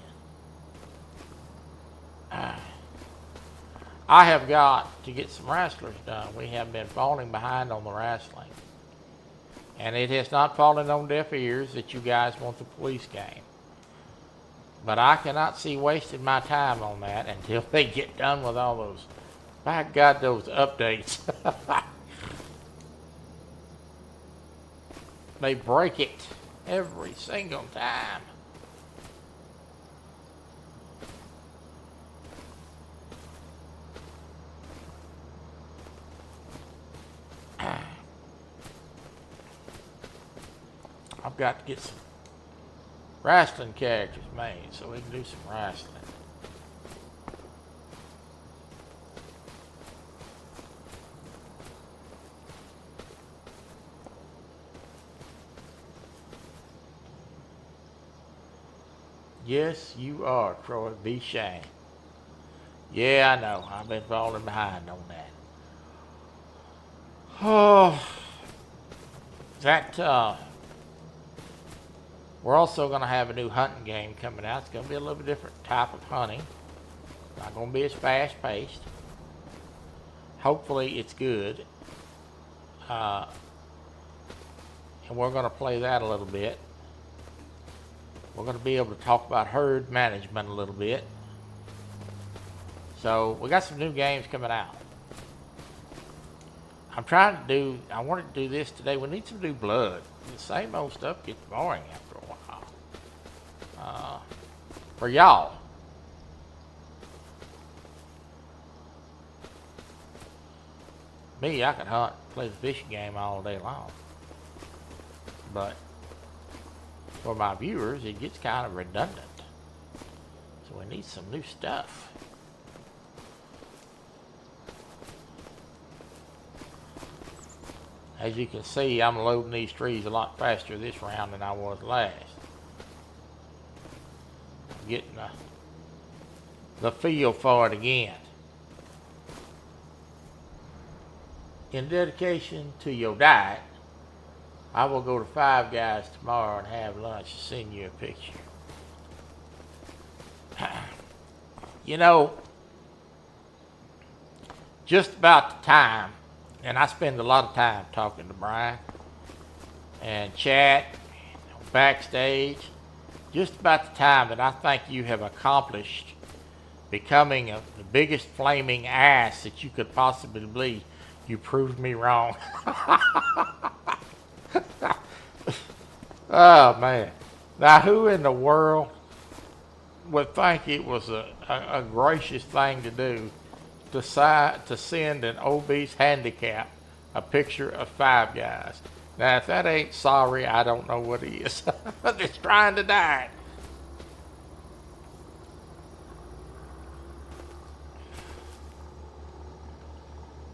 I have got to get some wrestlers done. We have been falling behind on the wrestling. And it has not fallen on deaf ears that you guys want the police game. But I cannot see wasting my time on that until they get done with all those, by God, those updates. They break it every single time. I've got to get some wrestling characters made so we can do some wrestling. Yes, you are, Troy. Be ashamed. Yeah, I know. I've been falling behind on that. Oh, we're also going to have a new hunting game coming out. It's going to be a little bit different type of hunting. Not going to be as fast-paced. Hopefully, it's good. And we're going to play that a little bit. We're going to be able to talk about herd management a little bit. So, we got some new games coming out. I wanted to do this today. We need some new blood. The same old stuff gets boring after a while. For y'all. Me, I could hunt, play the fishing game all day long. But for my viewers, it gets kind of redundant. So we need some new stuff. As you can see, I'm loading these trees a lot faster this round than I was last. I'm getting the feel for it again. In dedication to your diet, I will go to Five Guys tomorrow and have lunch and send you a picture. You know, just about the time, and I spend a lot of time talking to Brian and chat, backstage, just about the time that I think you have accomplished becoming the biggest flaming ass that you could possibly be, you proved me wrong. Oh, man. Now, who in the world would think it was a gracious thing to do to send an obese handicap a picture of Five Guys? Now, if that ain't sorry, I don't know what is. Just trying to die.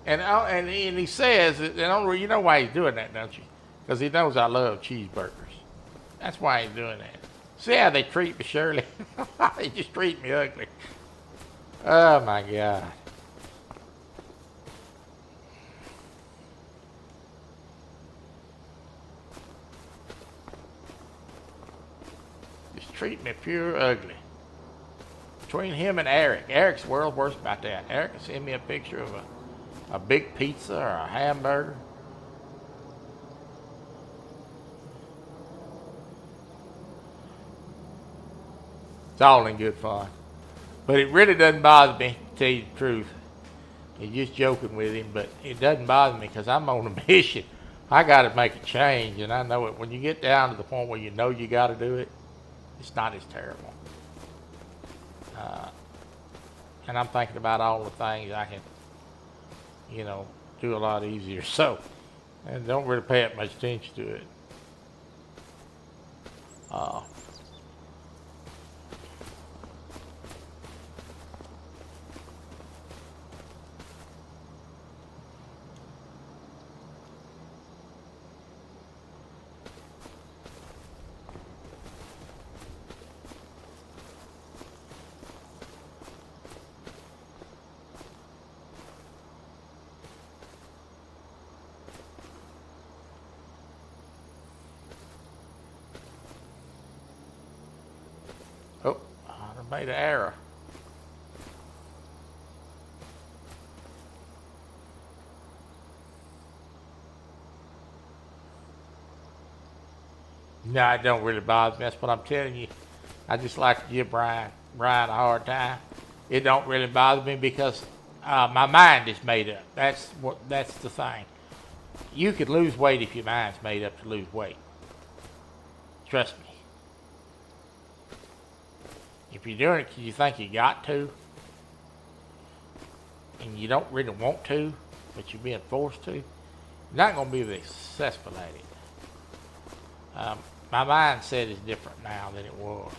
And he says, and you know why he's doing that, don't you? Because he knows I love cheeseburgers. That's why he's doing that. See how they treat me, Shirley? They just treat me ugly. Oh, my God. Just treat me pure ugly. Between him and Eric. Eric's world worse about that. Eric can send me a picture of a big pizza or a hamburger. It's all in good fun. But it really doesn't bother me, to tell you the truth. He's just joking with him, but it doesn't bother me because I'm on a mission. I got to make a change, and I know it. When you get down to the point where you know you got to do it, it's not as terrible. And I'm thinking about all the things I can, do a lot easier. So, and don't really pay that much attention to it. Oh, I made an error. No, it don't really bother me. That's what I'm telling you. I just like to give Brian a hard time. It don't really bother me because my mind is made up. That's the thing. You could lose weight if your mind's made up to lose weight. Trust me. If you're doing it because you think you got to, and you don't really want to, but you're being forced to, you're not going to be very successful at it. My mindset is different now than it was.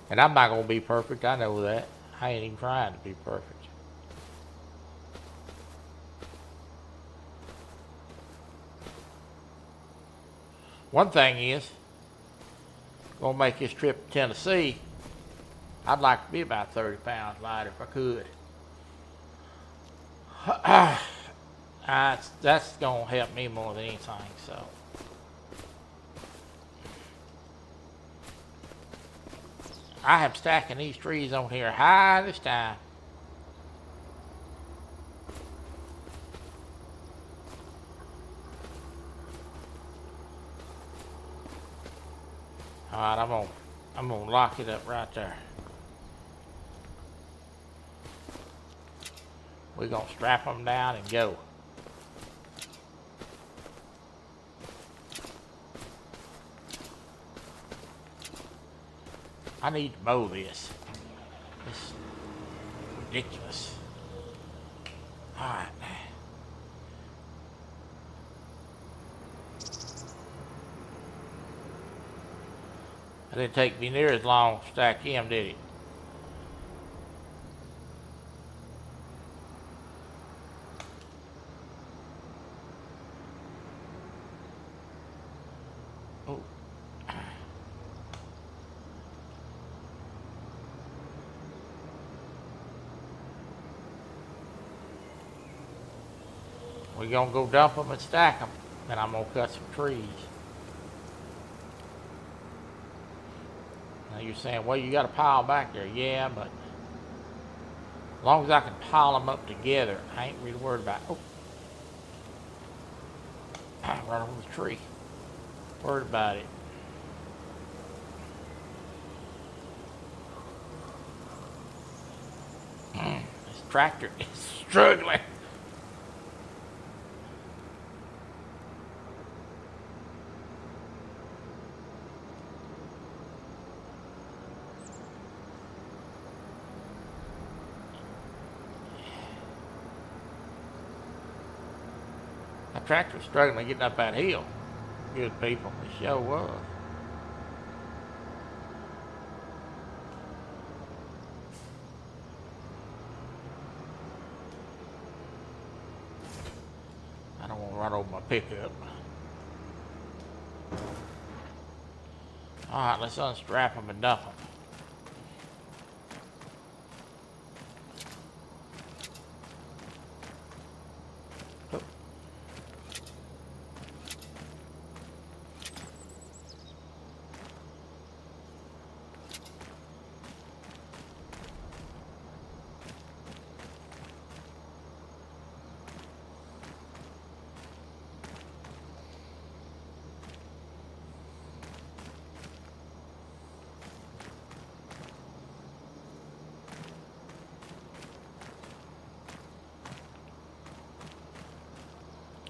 And I'm not going to be perfect. I know that. I ain't even trying to be perfect. One thing is, going to make this trip to Tennessee, I'd like to be about 30 pounds lighter if I could. That's going to help me more than anything, so. I am stacking these trees on here high this time. Alright, I'm gonna lock it up right there. We're gonna strap them down and go. I need to mow this. It's ridiculous. Alright. It didn't take me near as long to stack him, did it? Oh. We're gonna go dump them and stack them, and I'm gonna cut some trees. Now you're saying, well, you got a pile back there. Yeah, but as long as I can pile them up together, I ain't really worried about. Oh, right over the tree. Worried about it. This tractor is struggling. That tractor's struggling getting up that hill. Good people, it sure was. I don't want to run over my pickup. Alright, let's unstrap them and dump them.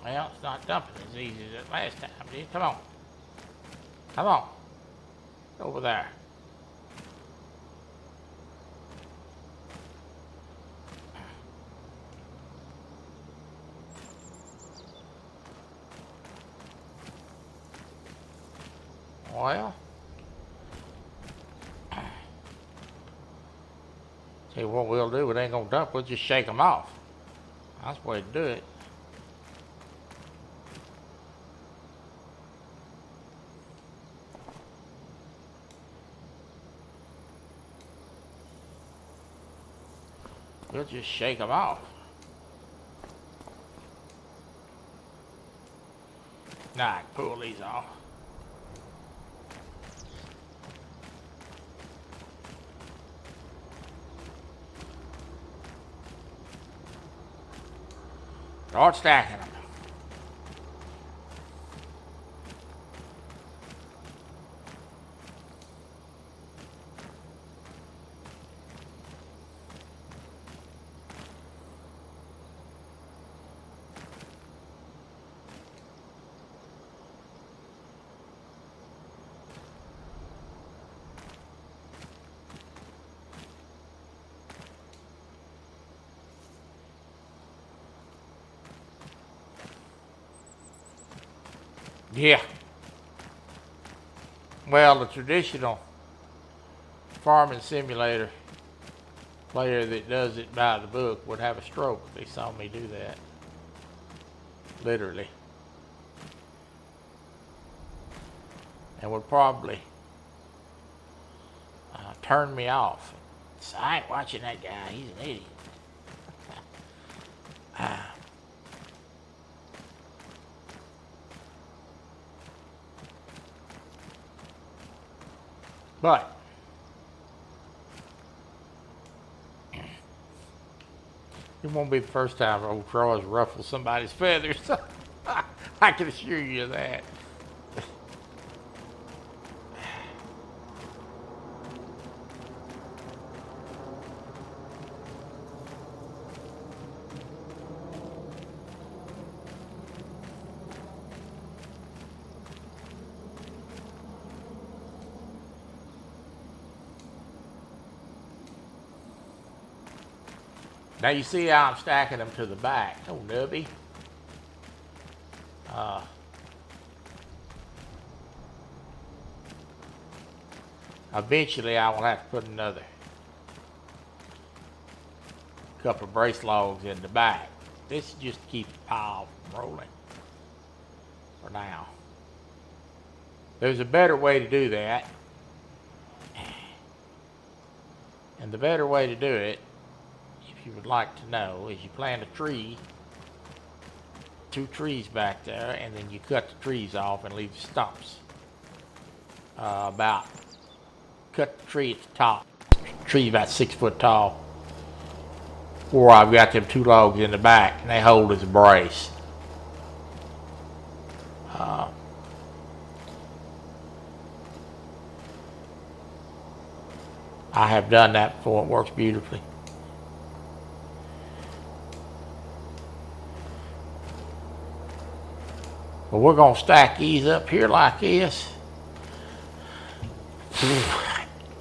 Well, it's not dumping as easy as it last time, dude. Come on. Come on. Over there. Well. See what we'll do, it ain't gonna dump, we'll just shake them off. That's the way to do it. We'll just shake them off. Now I can pull these off. Start stacking them. Yeah. Well, the traditional farming simulator player that does it by the book would have a stroke if they saw me do that. Literally. And would probably turn me off. So I ain't watching that guy. He's an idiot. But it won't be the first time old Troy's ruffled somebody's feathers. I can assure you of that. Now you see how I'm stacking them to the back. Oh, nubby. Eventually I will have to put another couple of brace logs in the back. This is just to keep the pile from rolling for now. There's a better way to do that. And the better way to do it, if you would like to know, is you plant a tree, 2 trees back there, and then you cut the trees off and leave the stumps. Cut the tree at the top. Tree about 6 foot tall. Or I've got them 2 logs in the back, and they hold as a brace. I have done that before. It works beautifully. But we're going to stack these up here like this.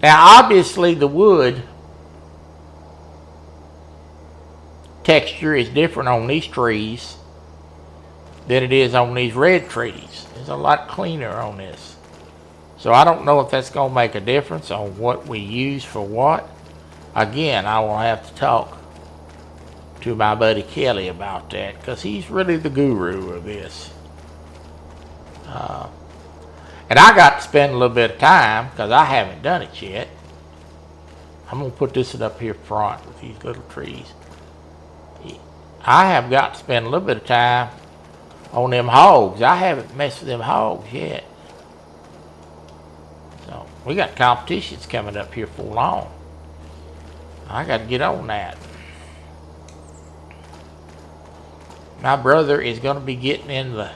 Now, obviously, the wood texture is different on these trees than it is on these red trees. It's a lot cleaner on this. So I don't know if that's going to make a difference on what we use for what. Again, I will have to talk to my buddy Kelly about that, because he's really the guru of this. And I got to spend a little bit of time, because I haven't done it yet. I'm going to put this up here front with these little trees. I have got to spend a little bit of time on them hogs. I haven't messed with them hogs yet. So we got competitions coming up here for long. I got to get on that. My brother is going to be getting in the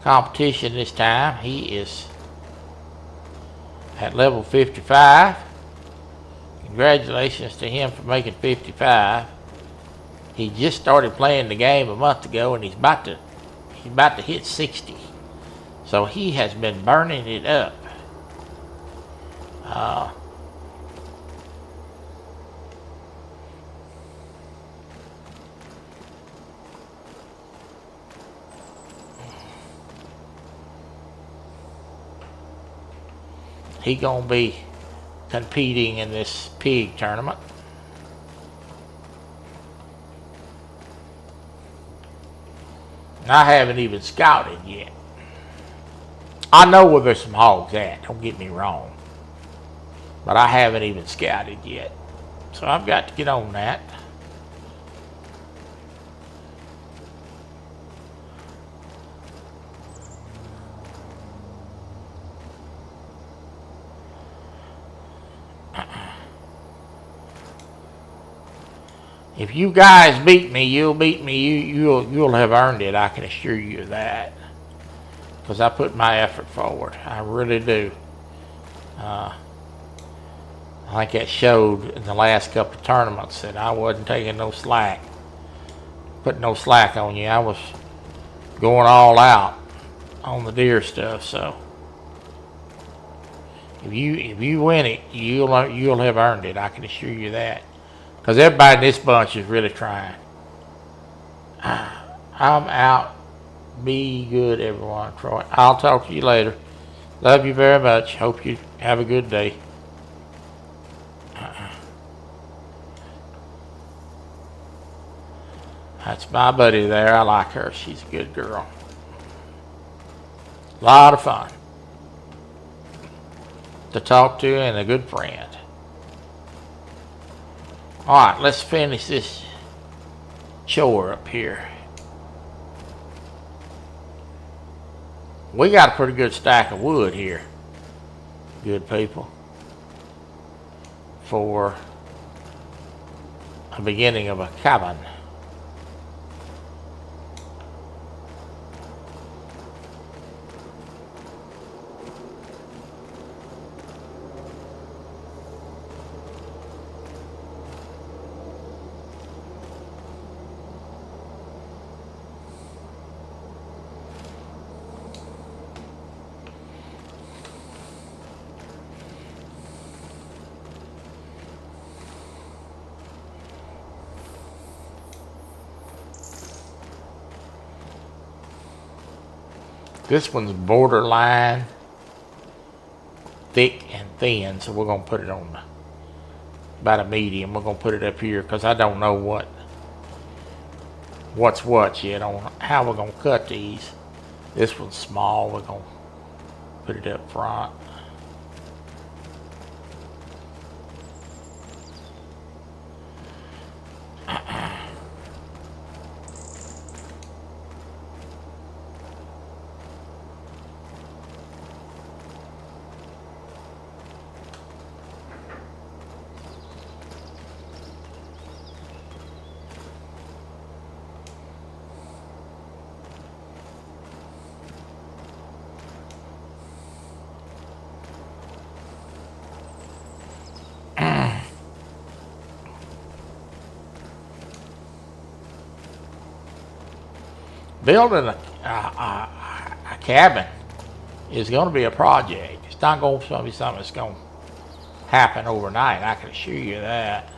competition this time. He is at level 55. Congratulations to him for making 55. He just started playing the game a month ago, and he's about to hit 60. So he has been burning it up. He gonna be competing in this pig tournament. I haven't even scouted yet. I know where there's some hogs at, don't get me wrong. But I haven't even scouted yet. So I've got to get on that. If you guys beat me, you'll beat me. You'll have earned it. I can assure you of that. Because I put my effort forward. I really do. I think that showed in the last couple of tournaments that I wasn't taking no slack. Putting no slack on you. I was going all out on the deer stuff. So if you win it, you'll have earned it. I can assure you that. Because everybody in this bunch is really trying. I'm out. Be good, everyone. Troy, I'll talk to you later. Love you very much. Hope you have a good day. That's my buddy there. I like her. She's a good girl. A lot of fun to talk to and a good friend. Alright, let's finish this chore up here. We got a pretty good stack of wood here, good people, for a beginning of a cabin. This one's borderline thick and thin, so we're going to put it on about a medium. We're going to put it up here because I don't know what's what yet on how we're going to cut these. This one's small. We're going to put it up front. Building a cabin is going to be a project. It's not going to be something that's going to happen overnight. I can assure you that.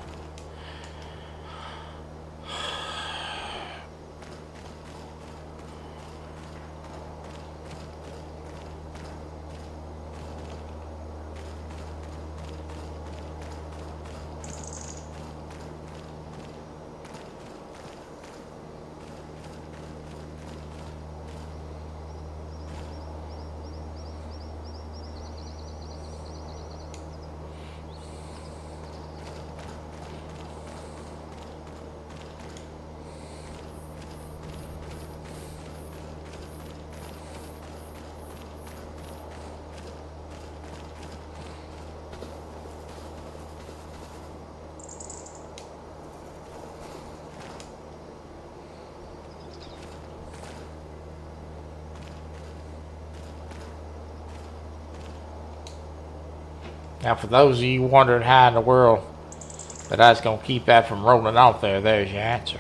Now, for those of you wondering how in the world that I was going to keep that from rolling off there, there's your answer.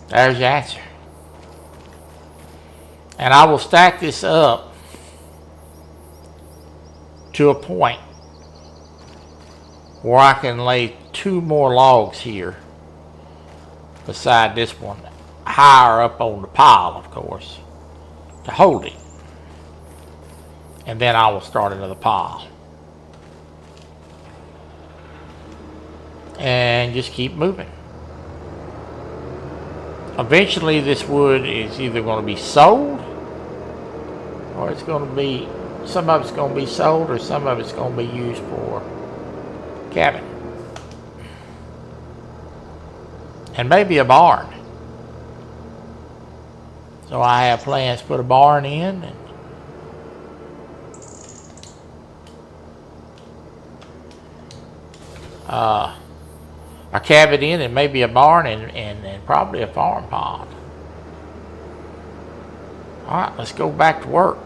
There's your answer. And I will stack this up to a point where I can lay 2 more logs here beside this one, higher up on the pile, of course, to hold it. And then I will start another pile. And just keep moving. Eventually this wood is either going to be sold, or it's going to be, some of it's going to be sold, or some of it's going to be used for cabin. and maybe a barn. So I have plans to put a barn in, and a cabin in, and maybe a barn, and probably a farm pond. All right, let's go back to work.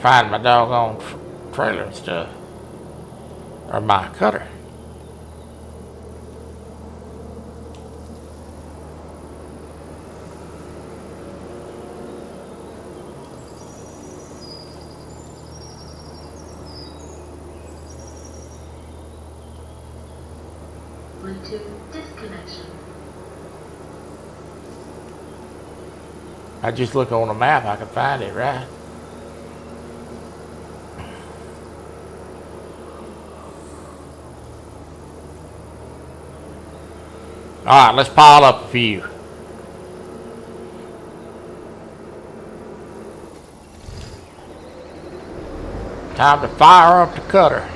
Find my doggone trailer and stuff, or my cutter. Bluetooth disconnection. I just look on the map, I can find it, right? All right, let's pile up a few. Time to fire up the cutter.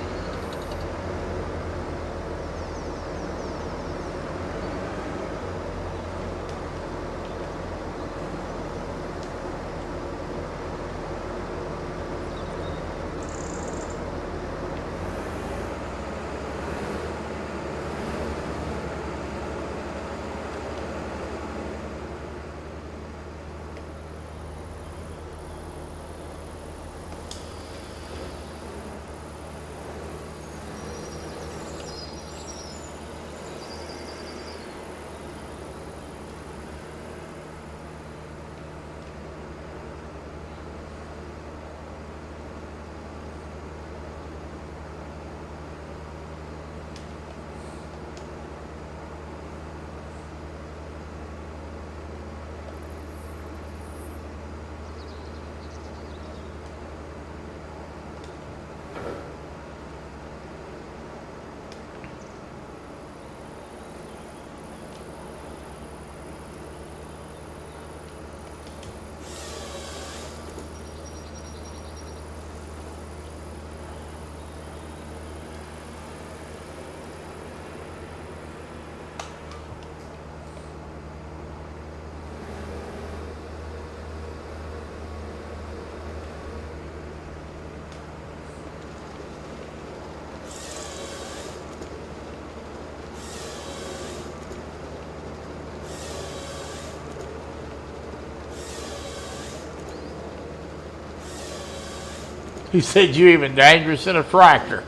He said you even dangerous in a tractor.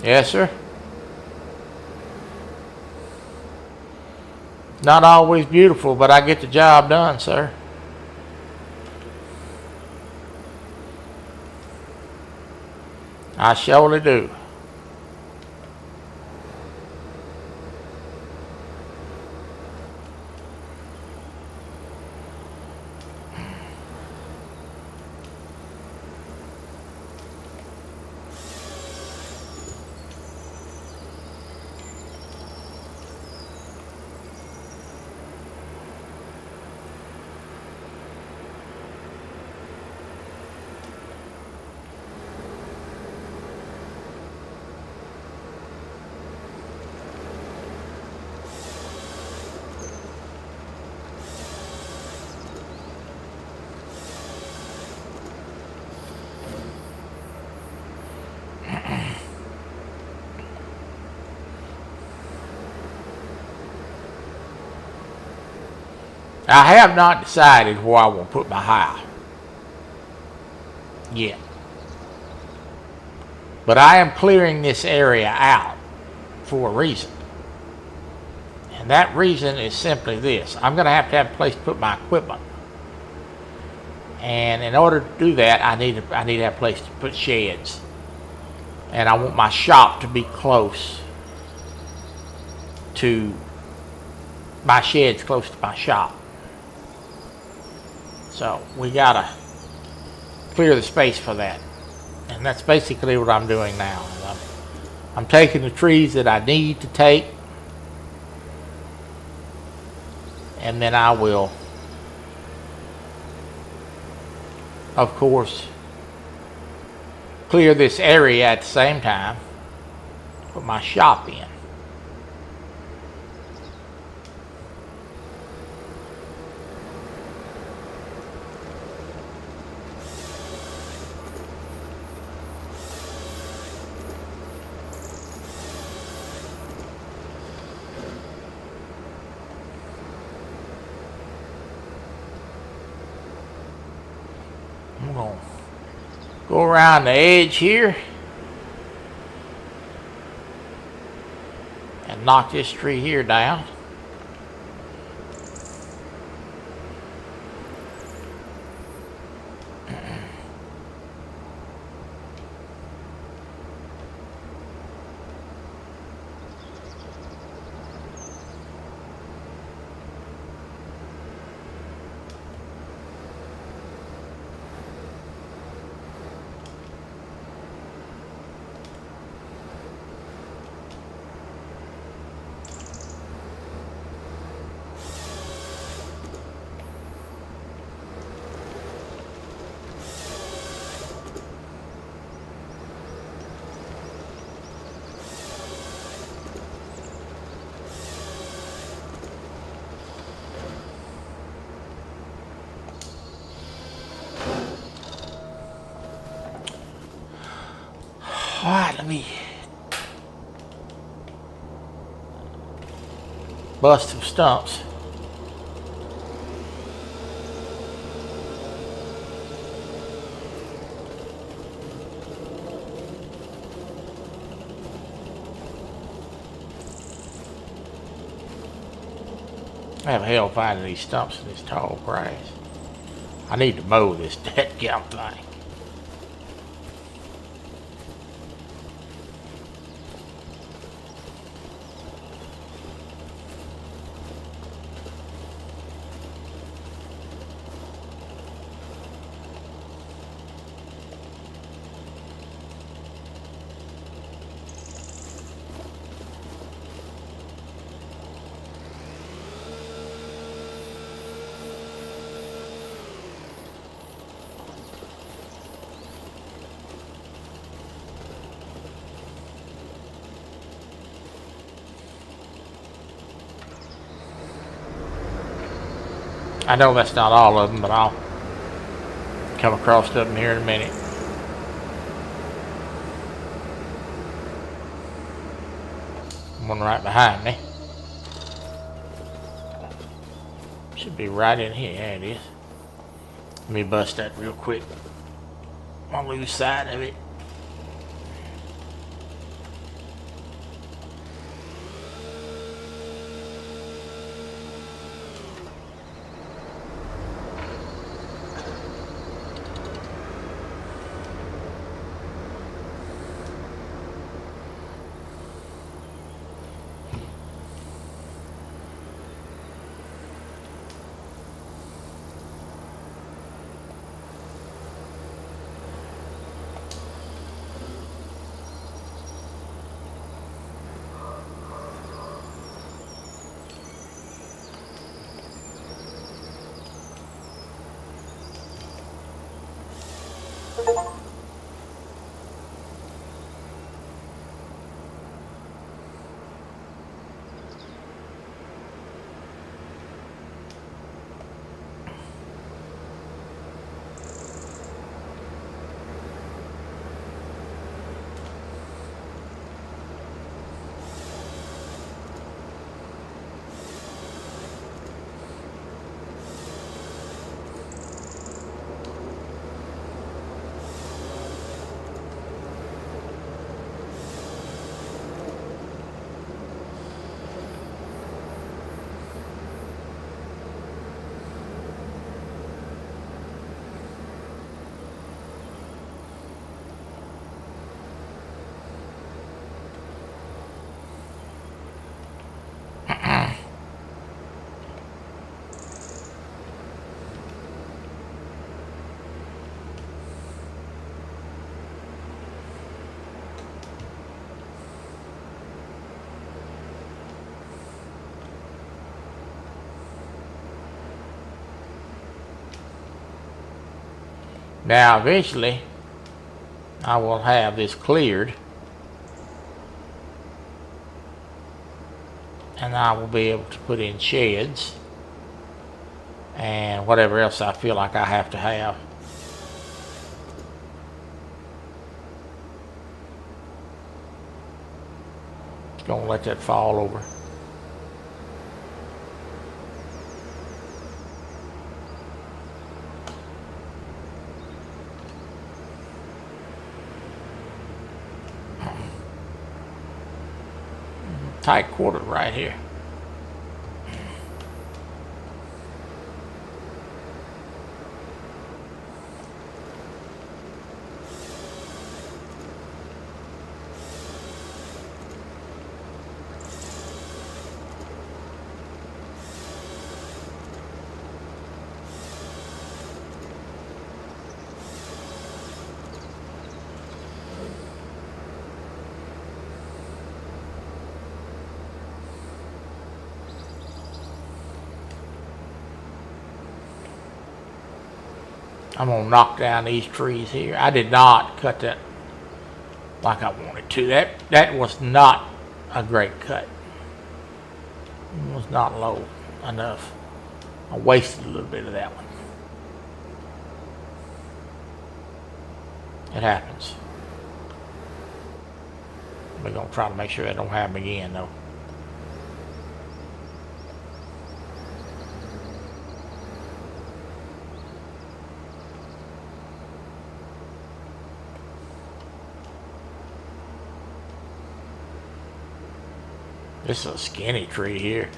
Yes, sir. Not always beautiful, but I get the job done, sir. I surely do. I have not decided where I will put my house yet. But I am clearing this area out for a reason. And that reason is simply this. I'm going to have a place to put my equipment. And in order to do that, I need to have a place to put sheds. And I want my shop to be close to my shed's close to my shop. So we gotta clear the space for that. And that's basically what I'm doing now. I'm taking the trees that I need to take And then I will, of course, clear this area at the same time. Put my shop in. I'm going to go around the edge here and knock this tree here down. Alright, let me bust some stumps. I have hell finding these stumps in this tall grass. I need to mow this dadgum thing. I know that's not all of them, but I'll come across them here in a minute. One right behind me. Should be right in here. Yeah, it is. Let me bust that real quick. On the loose side of it. Now eventually I will have this cleared and I will be able to put in sheds and whatever else I feel like I have to have. Just gonna let that fall over. Tight quarter right here. I'm gonna knock down these trees here. I did not cut that like I wanted to. That was not a great cut. It was not low enough. I wasted a little bit of that one. It happens. We're gonna try to make sure that don't happen again though. This is a skinny tree here.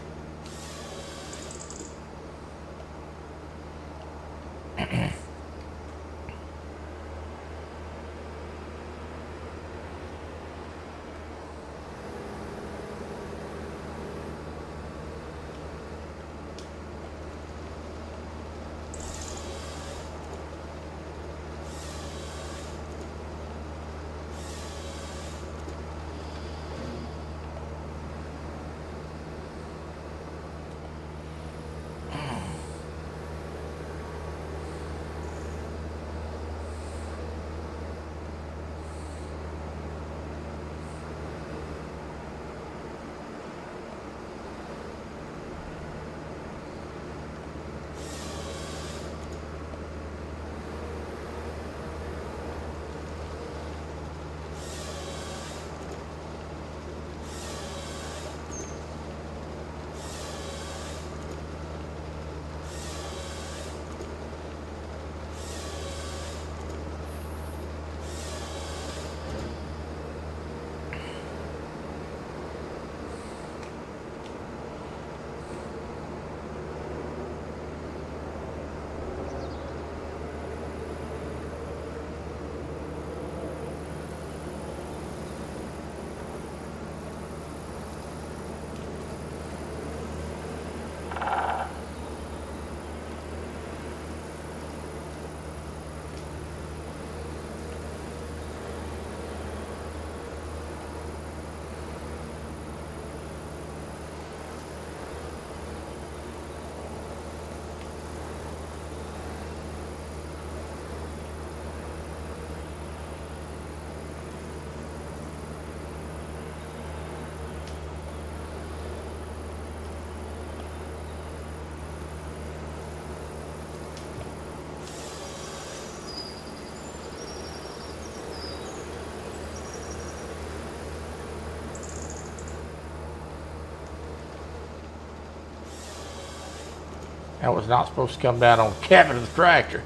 That was not supposed to come down on the cabin of the tractor,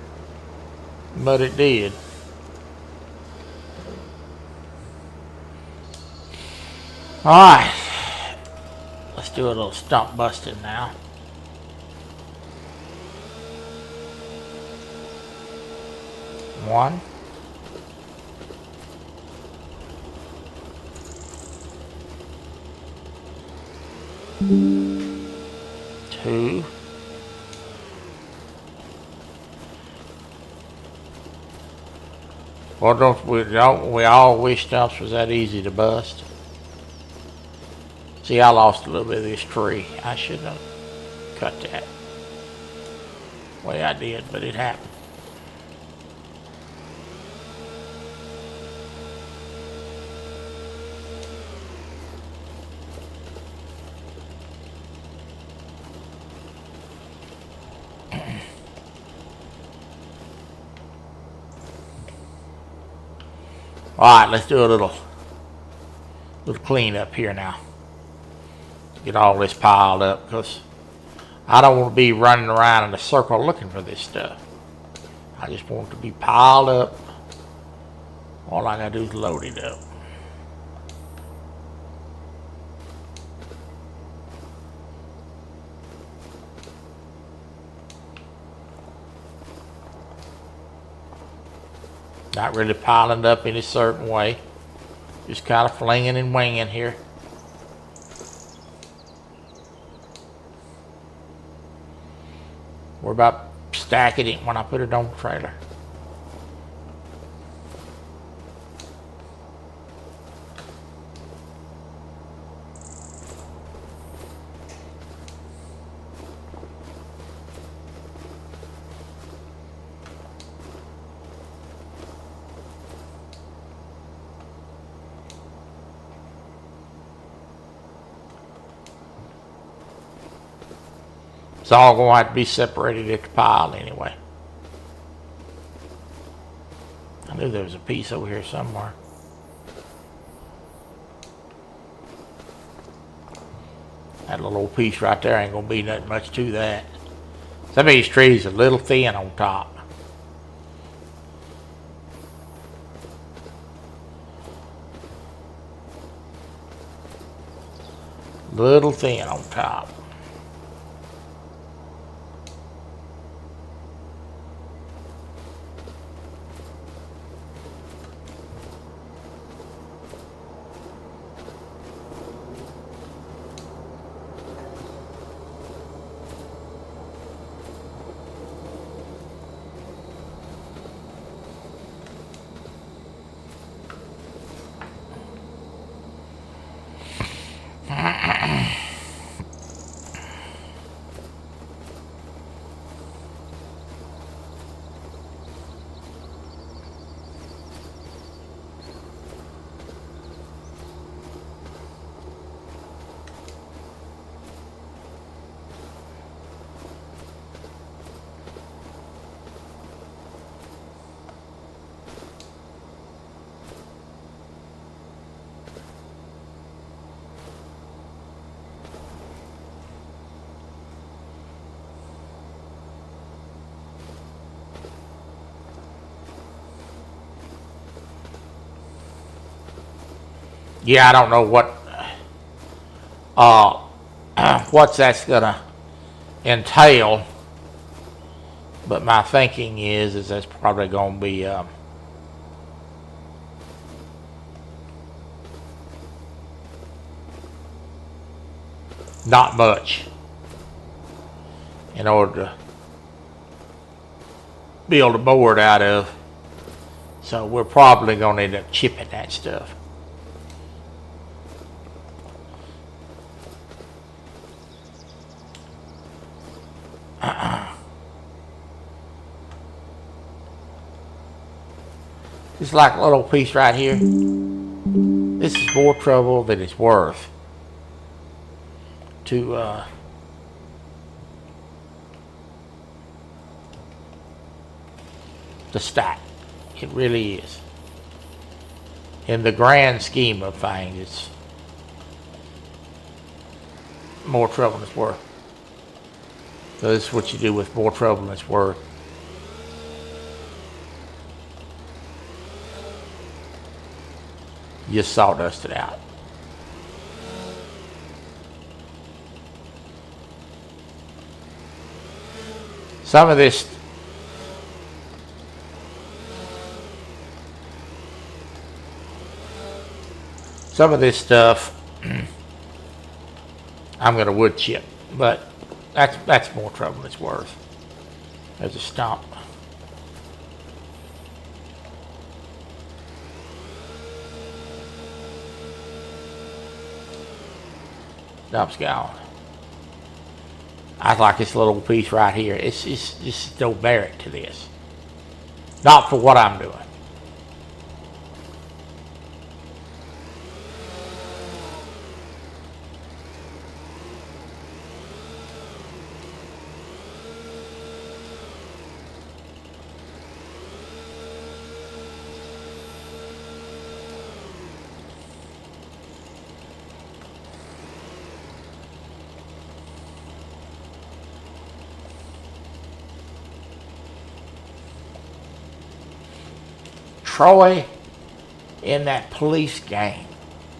but it did. All right, let's do a little stump busting now. One. Two. Well, don't we all wish stumps was that easy to bust? See, I lost a little bit of this tree. I shouldn't have cut that the way I did, but it happened. Alright, let's do a little clean up here now. Get all this piled up, because I don't want to be running around in a circle looking for this stuff. I just want it to be piled up. All I gotta do is load it up. Not really piling up in a certain way. Just kind of flinging and winging here. We're about stacking it when I put it on the trailer. It's all going to have to be separated at the pile anyway. I knew there was a piece over here somewhere. That little old piece right there ain't going to be nothing much to that. Some of these trees are a little thin on top. Little thin on top. Yeah, I don't know what that's gonna entail, but my thinking is that's probably gonna be not much in order to build a board out of. So we're probably gonna end up chipping that stuff. It's like a little piece right here. This is more trouble than it's worth to stack. It really is. In the grand scheme of things, it's more trouble than it's worth. So this is what you do with more trouble than it's worth. You sawdust it out. Some of this stuff I'm gonna wood chip, but that's more trouble than it's worth. There's a stump. Stump's gone. I like this little piece right here. It's just no merit to this. Not for what I'm doing. Troy, in that police game,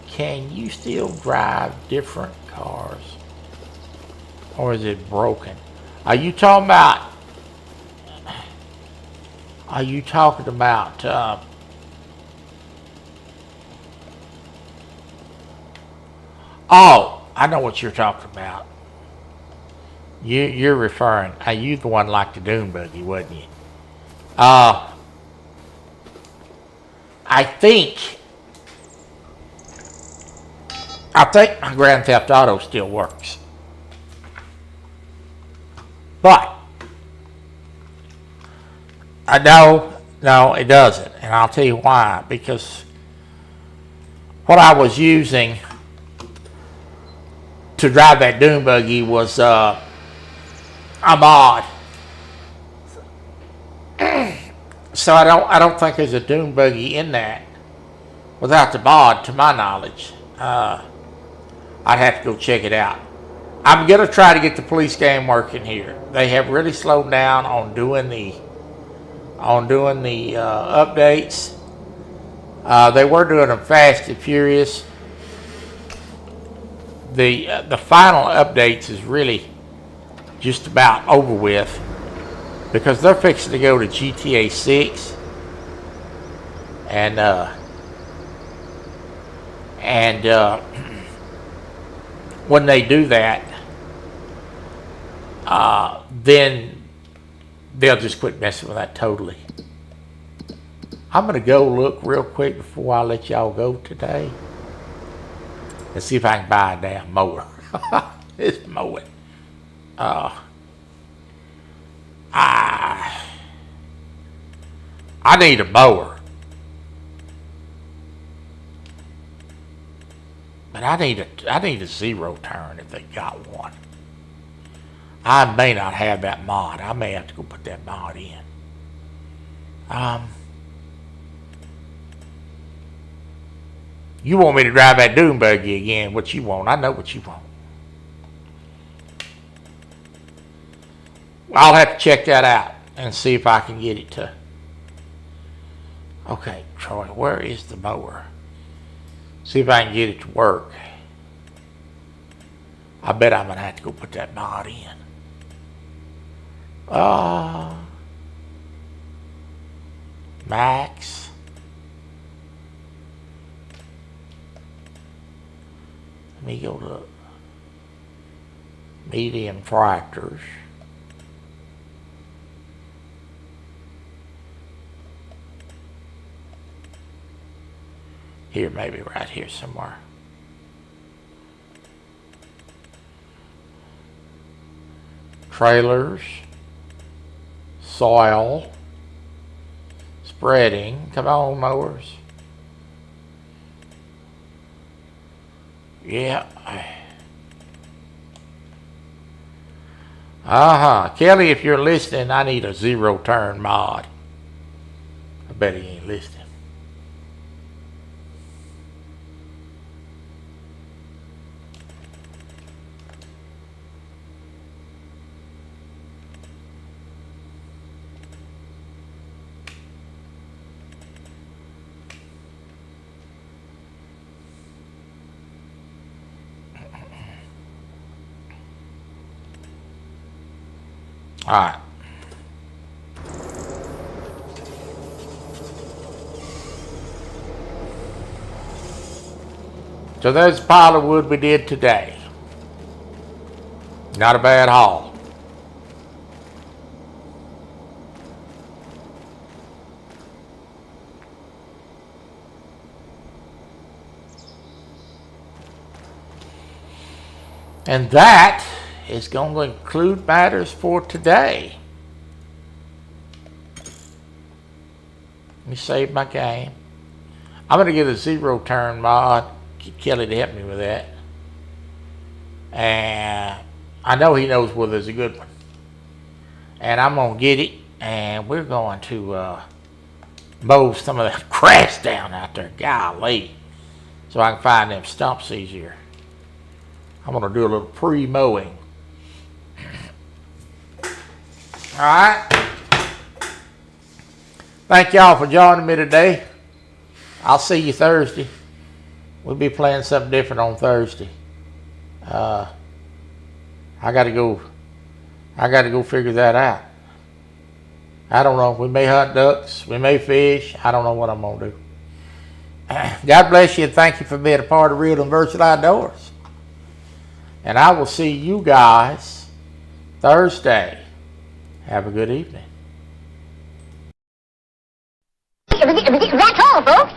can you still drive different cars? Or is it broken? Are you talking about, oh, I know what you're talking about. You're referring, you the one like the dune buggy, wasn't you? I think my Grand Theft Auto still works. But no, it doesn't. And I'll tell you why. Because what I was using to drive that dune buggy was a mod. So I don't think there's a dune buggy in that without the mod, to my knowledge. I'd have to go check it out. I'm gonna try to get the police game working here. They have really slowed down on doing the updates. They were doing them fast and furious. The final updates is really just about over with, because they're fixing to go to GTA 6, and when they do that, then they'll just quit messing with that totally. I'm gonna go look real quick before I let y'all go today and see if I can buy a damn mower. It's mowing. I need a mower. But I need a zero turn if they got one. I may not have that mod. I may have to go put that mod in. You want me to drive that dune buggy again? What you want? I know what you want. I'll have to check that out and see if I can get it to. Okay, Troy, where is the mower? See if I can get it to work. I bet I'm gonna have to go put that mod in. Max. Let me go to medium tractors. Here, maybe right here somewhere. Trailers, soil, spreading. Come on, mowers. Yeah. Kelly, if you're listening, I need a zero turn mod. I bet he ain't listening. All right. So there's a pile of wood we did today. Not a bad haul. And that is going to include matters for today. Let me save my game. I'm going to get a zero turn mod. Get Kelly to help me with that. And I know he knows where there's a good one. And I'm going to get it. And we're going to mow some of that grass down out there. Golly. So I can find them stumps easier. I'm going to do a little pre-mowing. All right. Thank y'all for joining me today. I'll see you Thursday. We'll be playing something different on Thursday. I gotta go figure that out. I don't know. We may hunt ducks. We may fish. I don't know what I'm gonna do. God bless you and thank you for being a part of Real and Versatile Outdoors. And I will see you guys Thursday. Have a good evening. That's all, folks.